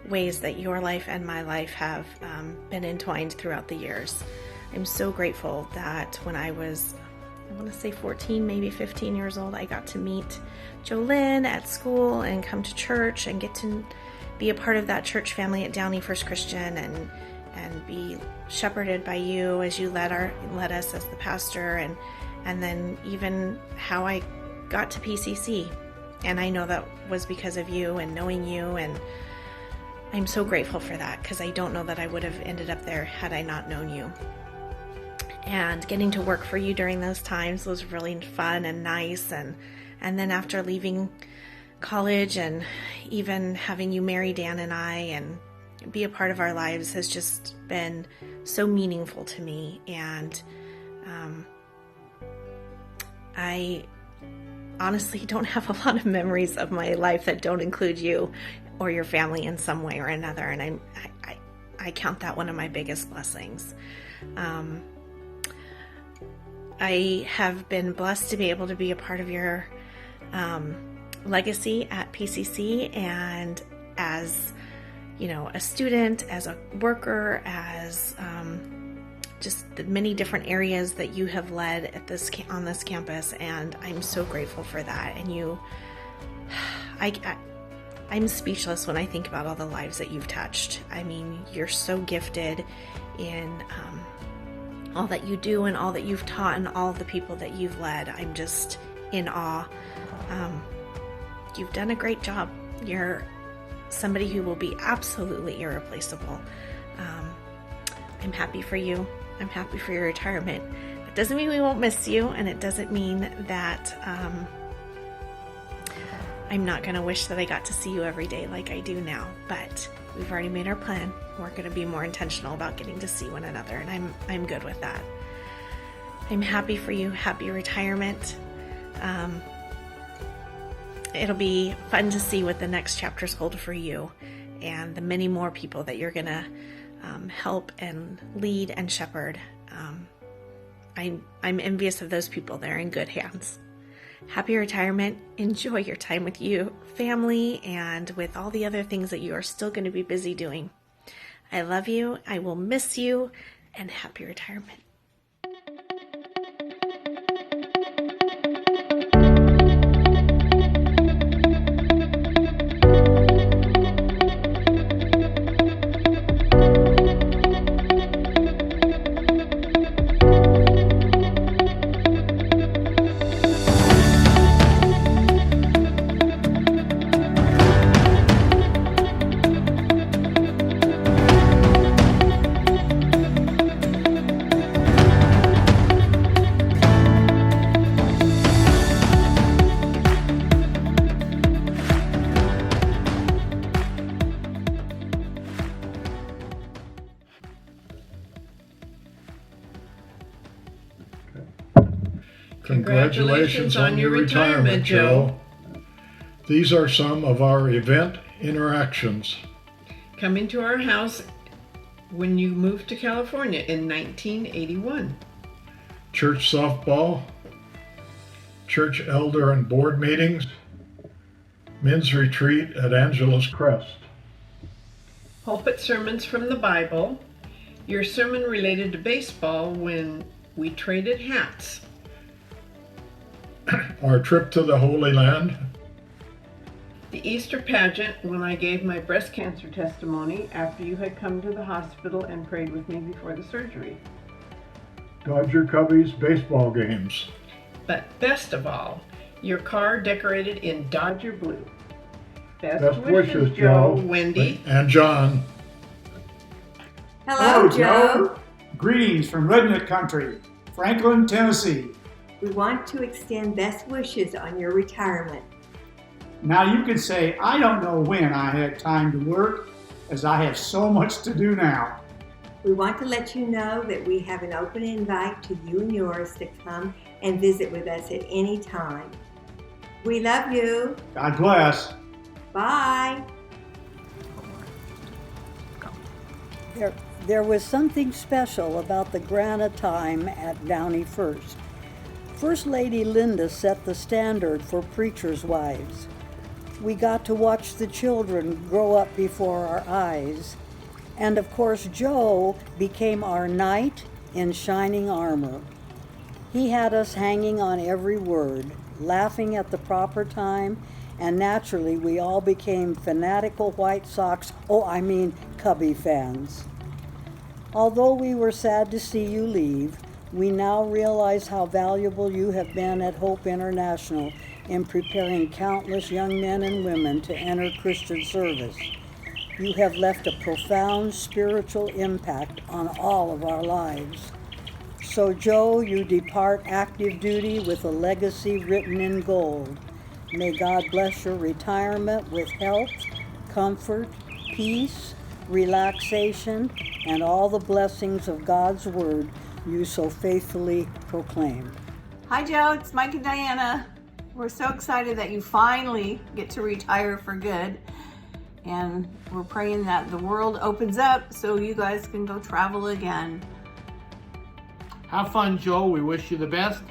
ways that your life and my life have been entwined throughout the years. I'm so grateful that when I was, I want to say 14, maybe 15 years old, I got to meet Jolynn at school and come to church and get to be a part of that church family at Downey First Christian and be shepherded by you as you led us as the pastor, and then even how I got to PCC. And I know that was because of you and knowing you, and I'm so grateful for that, because I don't know that I would have ended up there had I not known you. And getting to work for you during those times was really fun and nice, and then after leaving college and even having you marry Dan and I and be a part of our lives has just been so meaningful to me. And I honestly don't have a lot of memories of my life that don't include you or your family in some way or another, and I count that one of my biggest blessings. I have been blessed to be able to be a part of your legacy at PCC, and as you know, a student, as a worker, as just the many different areas that you have led at on this campus, and I'm so grateful for that. And I'm speechless when I think about all the lives that you've touched. I mean, you're so gifted in all that you do and all that you've taught and all the people that you've led. I'm just in awe. You've done a great job. You're somebody who will be absolutely irreplaceable. I'm happy for you. I'm happy for your retirement. It doesn't mean we won't miss you, and it doesn't mean that I'm not going to wish that I got to see you every day like I do now, but we've already made our plan. We're going to be more intentional about getting to see one another, and I'm good with that. I'm happy for you. Happy retirement. It'll be fun to see what the next chapters hold for you and the many more people that you're going to help and lead and shepherd. I'm envious of those people. They're in good hands. Happy retirement. Enjoy your time with you, family, and with all the other things that you are still going to be busy doing. I love you. I will miss you, and happy retirement. Congratulations on your retirement, Joe. These are some of our event interactions. Coming to our house when you moved to California in 1981. Church softball, church elder and board meetings, men's retreat at Angeles Crest. Pulpit sermons from the Bible, your sermon related to baseball when we traded hats. Our trip to the Holy Land. The Easter pageant when I gave my breast cancer testimony after you had come to the hospital and prayed with me before the surgery. Dodger Cubbies baseball games. But best of all, your car decorated in Dodger blue. Best wishes, Joe, Wendy, and John. Hello, Joe. Greetings from Redneck Country, Franklin, Tennessee. We want to extend best wishes on your retirement. Now you can say, I don't know when I had time to work, as I have so much to do now. We want to let you know that we have an open invite to you and yours to come and visit with us at any time. We love you. God bless. Bye. There was something special about the Grana time at Downey First. First Lady Linda set the standard for preachers' wives. We got to watch the children grow up before our eyes. And of course, Joe became our knight in shining armor. He had us hanging on every word, laughing at the proper time, and naturally we all became fanatical White Sox, Cubby fans. Although we were sad to see you leave, we now realize how valuable you have been at Hope International in preparing countless young men and women to enter Christian service. You have left a profound spiritual impact on all of our lives. So, Joe, you depart active duty with a legacy written in gold. May God bless your retirement with health, comfort, peace, relaxation, and all the blessings of God's Word you so faithfully proclaim. Hi, Joe. It's Mike and Diana. We're so excited that you finally get to retire for good. And we're praying that the world opens up so you guys can go travel again. Have fun, Joe. We wish you the best.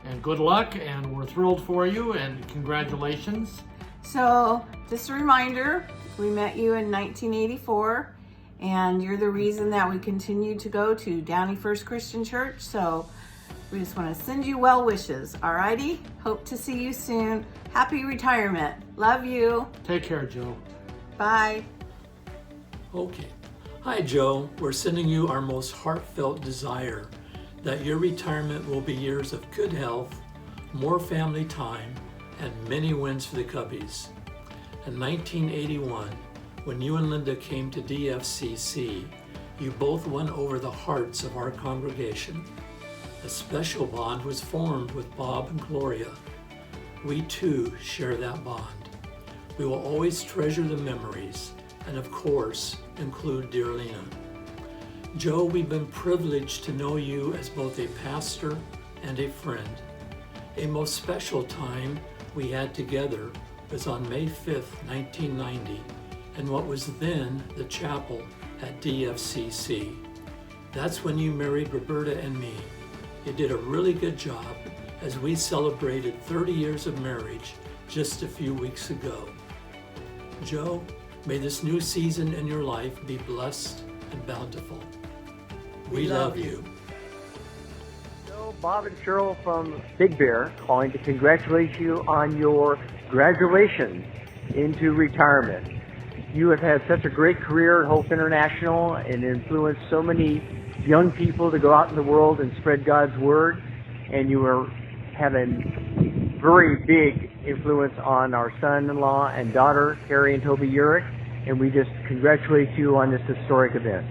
And good luck, and we're thrilled for you, and congratulations. So, just a reminder, we met you in 1984, and you're the reason that we continue to go to Downey First Christian Church. So, we just want to send you well wishes, alrighty? Hope to see you soon. Happy retirement. Love you. Take care, Joe. Bye. Okay. Hi, Joe. We're sending you our most heartfelt desire that your retirement will be years of good health, more family time, and many wins for the Cubbies. In 1981, when you and Linda came to DFCC, you both won over the hearts of our congregation. A special bond was formed with Bob and Gloria. We too share that bond. We will always treasure the memories and of course include dear Lena. Joe, we've been privileged to know you as both a pastor and a friend. A most special time we had together was on May 5th, 1990, in what was then the chapel at DFCC. That's when you married Roberta and me. You did a really good job as we celebrated 30 years of marriage just a few weeks ago. Joe, may this new season in your life be blessed and bountiful. We love you. So, Bob and Cheryl from Big Bear calling to congratulate you on your graduation into retirement. You have had such a great career at Hope International and influenced so many young people to go out in the world and spread God's Word, and you are having very big influence on our son-in-law and daughter, Carrie and Toby Urick, and we just congratulate you on this historic event.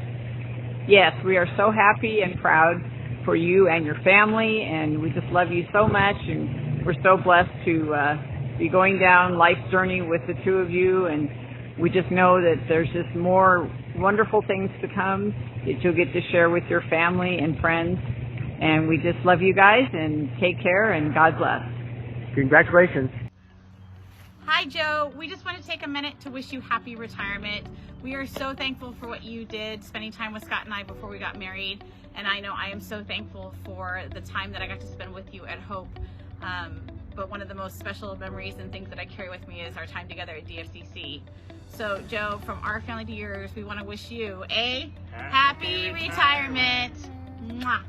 Yes, we are so happy and proud for you and your family, and we just love you so much, and we're so blessed to be going down life's journey with the two of you, and we just know that there's just more wonderful things to come that you'll get to share with your family and friends, and we just love you guys, and take care, and God bless. Congratulations. Hi, Joe. We just want to take a minute to wish you happy retirement. We are so thankful for what you did, spending time with Scott and I before we got married. And I know I am so thankful for the time that I got to spend with you at Hope. But one of the most special memories and things that I carry with me is our time together at DFCC. So, Joe, from our family to yours, we want to wish you a happy retirement. Mwah.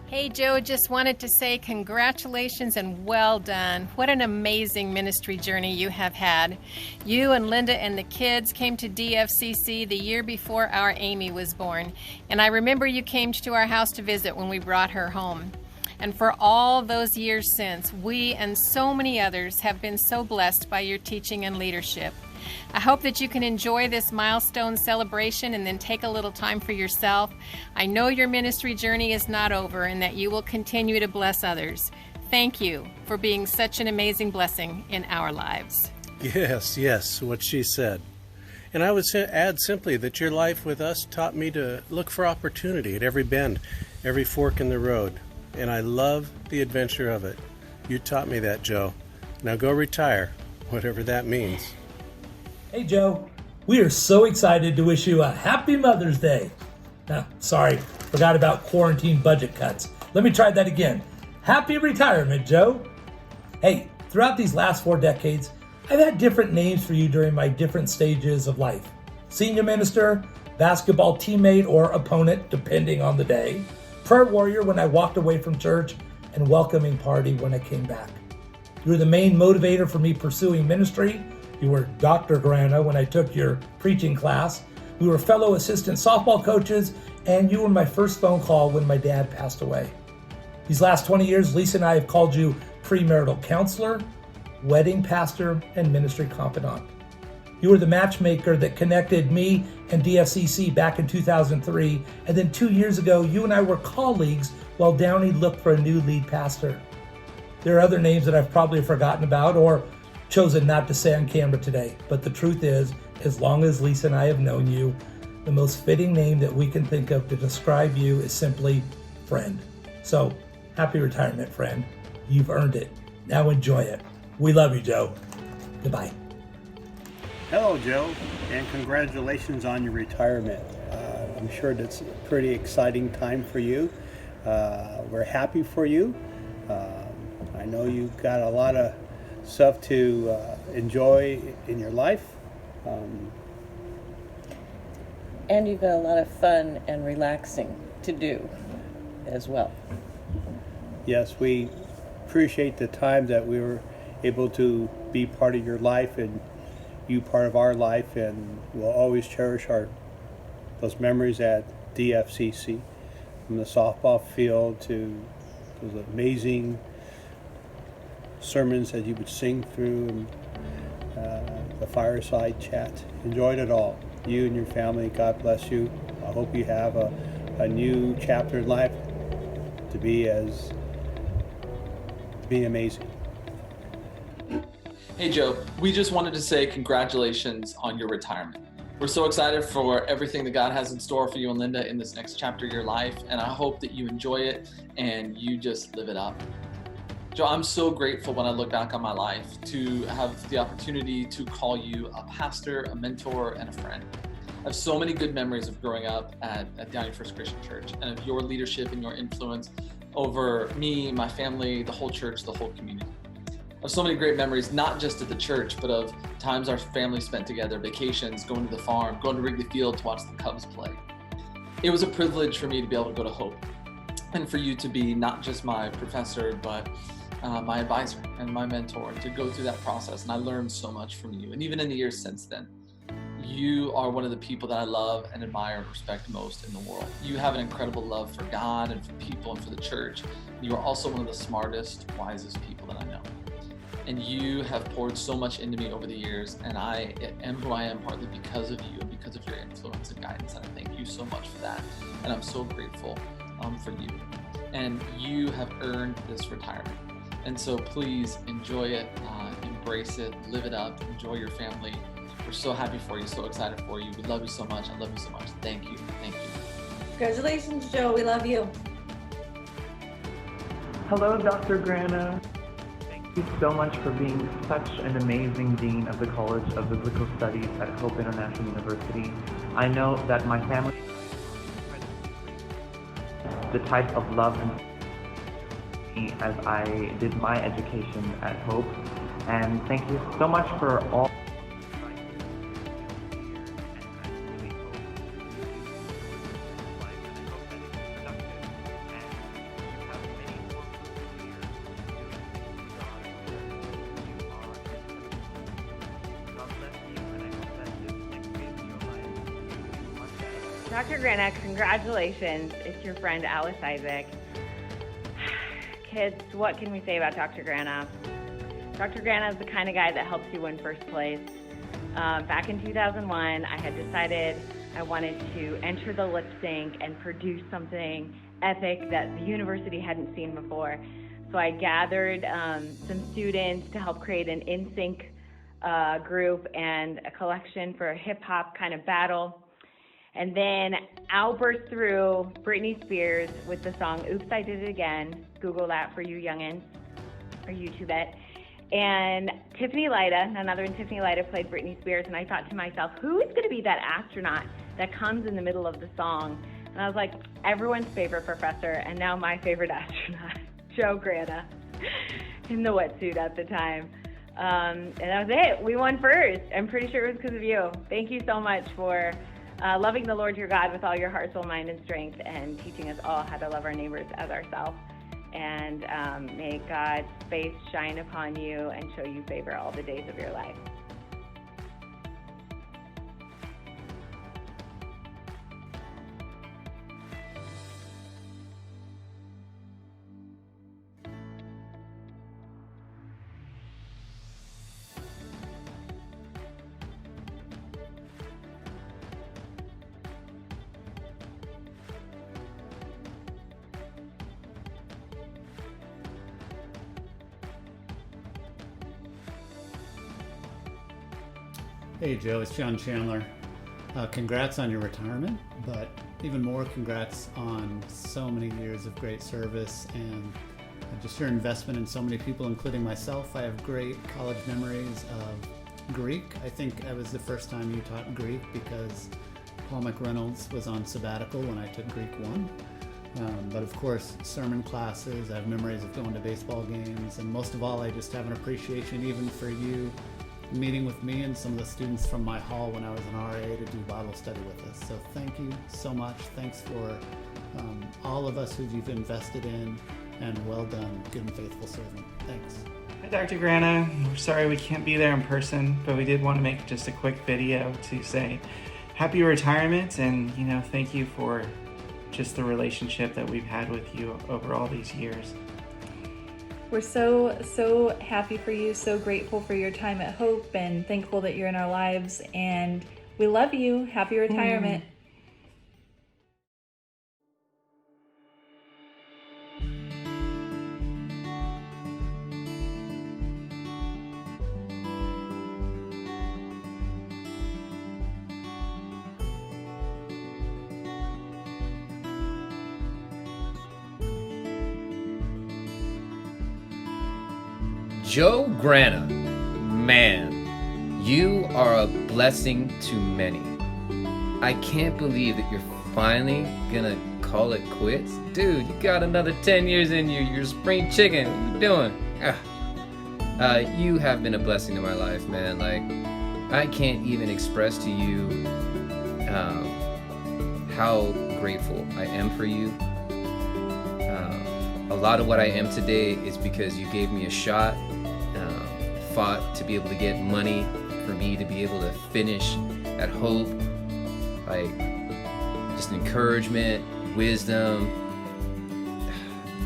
Hey, Joe, just wanted to say congratulations and well done. What an amazing ministry journey you have had. You and Linda and the kids came to DFCC the year before our Amy was born. And I remember you came to our house to visit when we brought her home. And for all those years since, we and so many others have been so blessed by your teaching and leadership. I hope that you can enjoy this milestone celebration and then take a little time for yourself. I know your ministry journey is not over and that you will continue to bless others. thank you for being such an amazing blessing in our lives. Yes, what she said. And I would add simply that your life with us taught me to look for opportunity at every bend, every fork in the road. And I love the adventure of it. You taught me that, Joe. Now go retire, whatever that means. Hey, Joe. We are so excited to wish you a happy Mother's Day. Now, sorry, forgot about quarantine budget cuts. Let me try that again. Happy retirement, Joe. Hey, throughout these last 4 decades, I've had different names for you during my different stages of life. Senior minister, basketball teammate or opponent, depending on the day, prayer warrior when I walked away from church, and welcoming party when I came back. You were the main motivator for me pursuing ministry. You were Dr. Grana when I took your preaching class. We were fellow assistant softball coaches, and you were my first phone call when my dad passed away. These last 20 years, Lisa and I have called you premarital counselor, wedding pastor, and ministry confidant. You were the matchmaker that connected me and DFCC back in 2003, and then 2 years ago, you and I were colleagues while Downey looked for a new lead pastor. There are other names that I've probably forgotten about or chosen not to say on camera today, but the truth is, as long as Lisa and I have known you, the most fitting name that we can think of to describe you is simply friend. So, happy retirement, friend. You've earned it. Now enjoy it. We love you, Joe. Goodbye. Hello, Joe, and congratulations on your retirement. I'm sure that's a pretty exciting time for you. We're happy for you. I know you've got a lot of stuff to enjoy in your life. And you've got a lot of fun and relaxing to do as well. Yes, we appreciate the time that we were able to be part of your life and you part of our life, and we'll always cherish those memories at DFCC, from the softball field to those amazing sermons that you would sing through, and the fireside chat. Enjoyed it all. You and your family, God bless you. I hope you have a new chapter in life to be amazing. Hey Joe, we just wanted to say congratulations on your retirement. We're so excited for everything that God has in store for you and Linda in this next chapter of your life, and I hope that you enjoy it and you just live it up. Joe, I'm so grateful when I look back on my life to have the opportunity to call you a pastor, a mentor, and a friend. I have so many good memories of growing up at Downey First Christian Church and of your leadership and your influence over me, my family, the whole church, the whole community. I have so many great memories, not just at the church, but of times our family spent together, vacations, going to the farm, going to Wrigley Field to watch the Cubs play. It was a privilege for me to be able to go to Hope and for you to be not just my professor, but my advisor and my mentor, to go through that process. And I learned so much from you. And even in the years since then, you are one of the people that I love and admire and respect most in the world. You have an incredible love for God and for people and for the church. You are also one of the smartest, wisest people that I know. And you have poured so much into me over the years, and I am who I am partly because of you and because of your influence and guidance, and I thank you so much for that. And I'm so grateful for you. And you have earned this retirement. And so please enjoy it, embrace it, live it up, enjoy your family. We're so happy for you, so excited for you. We love you so much. I love you so much. Thank you. Thank you. Congratulations, Joe. We love you. Hello, Dr. Grana. Thank you so much for being such an amazing Dean of the College of Biblical Studies at Hope International University. I know that my family, the type of love and as I did my education at Hope, and thank you so much for all. Dr. Grana, congratulations. It's your friend Alice Isaac. Kids, what can we say about Dr. Grana? Dr. Grana is the kind of guy that helps you win first place. Back in 2001, I had decided I wanted to enter the lip sync and produce something epic that the university hadn't seen before. So I gathered some students to help create an NSYNC group and a collection for a hip hop kind of battle. And then out burst through Britney Spears with the song Oops, I Did It Again. Google that for you youngins, or YouTube it. And Tiffany Lyda, none other than Tiffany Lyda, played Britney Spears. And I thought to myself, who is going to be that astronaut that comes in the middle of the song? And I was like, everyone's favorite professor, and now my favorite astronaut, Joe Grana, in the wetsuit at the time. And that was it. We won first. I'm pretty sure it was because of you. Thank you so much for loving the Lord your God with all your heart, soul, mind, and strength, and teaching us all how to love our neighbors as ourselves. And may God's face shine upon you and show you favor all the days of your life. Hey Joe, it's John Chandler. Congrats on your retirement, but even more congrats on so many years of great service and just your investment in so many people, including myself. I have great college memories of Greek. I think I was the first time you taught Greek because Paul McReynolds was on sabbatical when I took Greek 1. But of course, sermon classes, I have memories of going to baseball games, and most of all, I just have an appreciation even for you meeting with me and some of the students from my hall when I was an RA to do Bible study with us. So thank you so much. Thanks for all of us who you've invested in, and well done, good and faithful servant. Thanks. Hi, Dr. Grana. We're sorry we can't be there in person, but we did want to make just a quick video to say happy retirement and, thank you for just the relationship that we've had with you over all these years. We're so happy for you, so grateful for your time at Hope, and thankful that you're in our lives, and we love you. Happy retirement. Joe Grana, man, you are a blessing to many. I can't believe that you're finally gonna call it quits. Dude, you got another 10 years in you. You're spring chicken. What you doing? You have been a blessing to my life, man. Like, I can't even express to you how grateful I am for you. A lot of what I am today is because you gave me a shot, fought to be able to get money for me to be able to finish at Hope, like just encouragement, wisdom,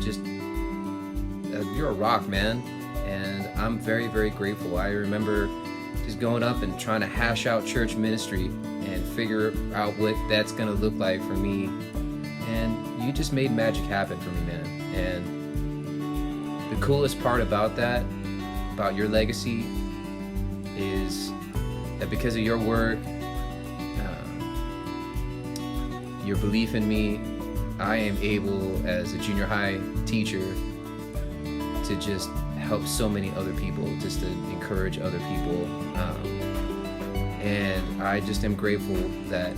just you're a rock, man, and I'm very, very grateful. I remember just going up and trying to hash out church ministry and figure out what that's gonna look like for me, and you just made magic happen for me, man. And the coolest part about that, about your legacy, is that because of your work, your belief in me, I am able, as a junior high teacher, to just help so many other people, just to encourage other people. And I just am grateful that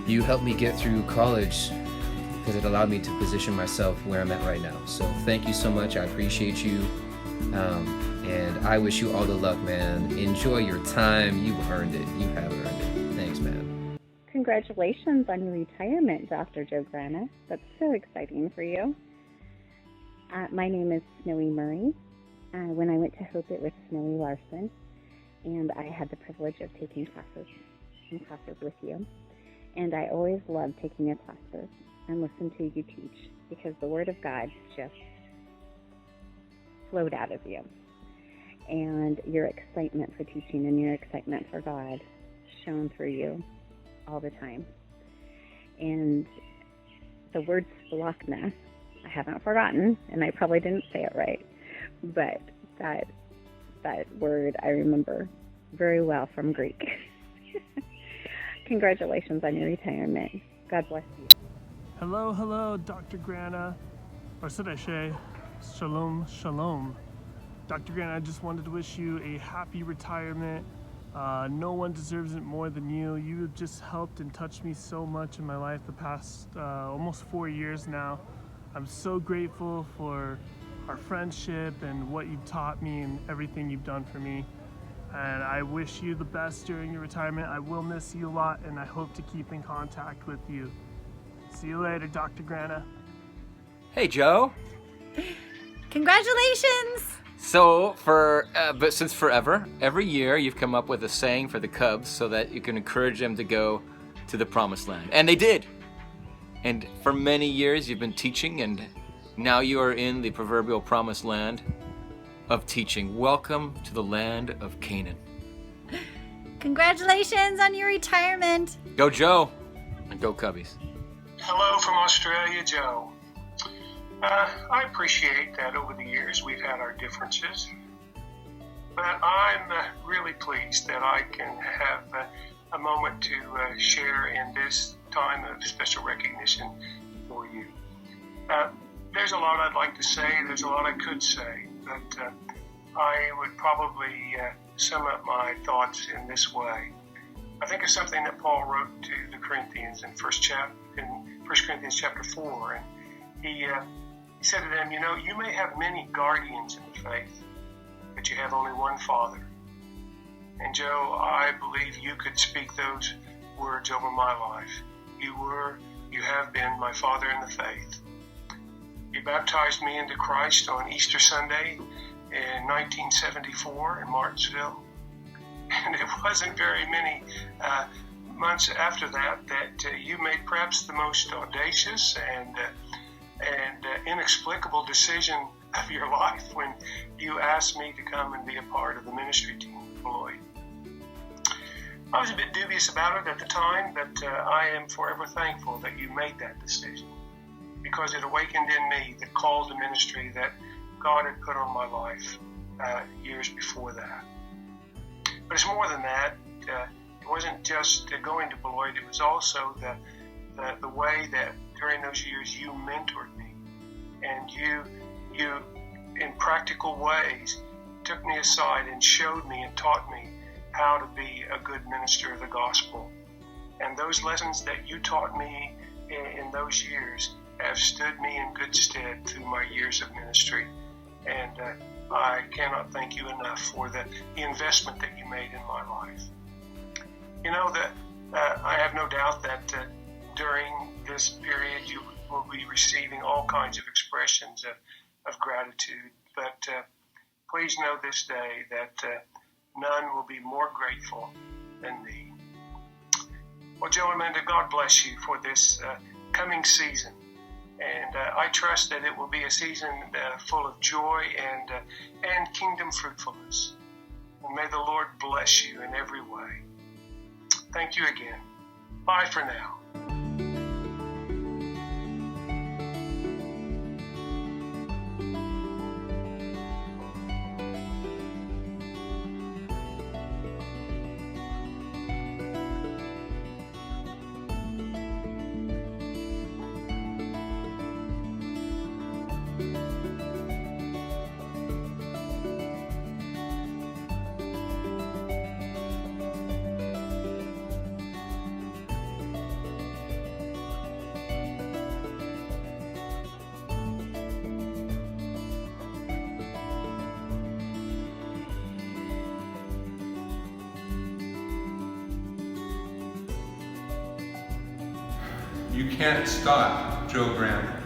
you helped me get through college, because it allowed me to position myself where I'm at right now. So thank you so much. I appreciate you. And I wish you all the luck, man. Enjoy your time. You've earned it. You have earned it. Thanks, man. Congratulations on your retirement, Dr. Joe Grana. That's so exciting for you. My name is Snowy Murray. When I went to Hope, it was Snowy Larson, and I had the privilege of taking classes with you. And I always loved taking your classes and listen to you teach, because the Word of God just flowed out of you. And your excitement for teaching and your excitement for God shone through you all the time. And the word splachna, I haven't forgotten, and I probably didn't say it right, but that word I remember very well from Greek. Congratulations on your retirement. God bless you. Hello, Dr. Grana. Or should I say, shalom, shalom. Dr. Grana, I just wanted to wish you a happy retirement. No one deserves it more than you. You have just helped and touched me so much in my life the past almost 4 years now. I'm so grateful for our friendship and what you've taught me and everything you've done for me. And I wish you the best during your retirement. I will miss you a lot, and I hope to keep in contact with you. See you later, Dr. Grana. Hey, Joe. Congratulations! So, but since forever, every year you've come up with a saying for the Cubs so that you can encourage them to go to the promised land. And they did. And for many years you've been teaching, and now you are in the proverbial promised land of teaching. Welcome to the land of Canaan. Congratulations on your retirement. Go Joe, and go Cubbies. Hello from Australia, Joe. I appreciate that over the years we've had our differences, but I'm really pleased that I can have a moment to share in this time of special recognition for you. There's a lot I'd like to say, there's a lot I could say, but I would probably sum up my thoughts in this way. I think of something that Paul wrote to the Corinthians in 1 Corinthians chapter 4, and he said to them, you may have many guardians in the faith, but you have only one Father. And Joe, I believe you could speak those words over my life. You have been my father in the faith. You baptized me into Christ on Easter Sunday in 1974 in Martinsville. And it wasn't very many months after that you made perhaps the most audacious and inexplicable decision of your life when you asked me to come and be a part of the ministry team at Floyd. I was a bit dubious about it at the time, but I am forever thankful that you made that decision, because it awakened in me the call to ministry that God had put on my life years before that. But it's more than that. It wasn't just going to Beloit, it was also the way that during those years you mentored me, and you in practical ways took me aside and showed me and taught me how to be a good minister of the gospel. And those lessons that you taught me in those years have stood me in good stead through my years of ministry. And I cannot thank you enough for the investment that you made in my life. I have no doubt that during this period you will be receiving all kinds of expressions of gratitude. But please know this day that none will be more grateful than me. Well, Joe and Amanda, God bless you for this coming season. And I trust that it will be a season full of joy and kingdom fruitfulness. And may the Lord bless you in every way. Thank you again. Bye for now. You can't stop Joe Grana.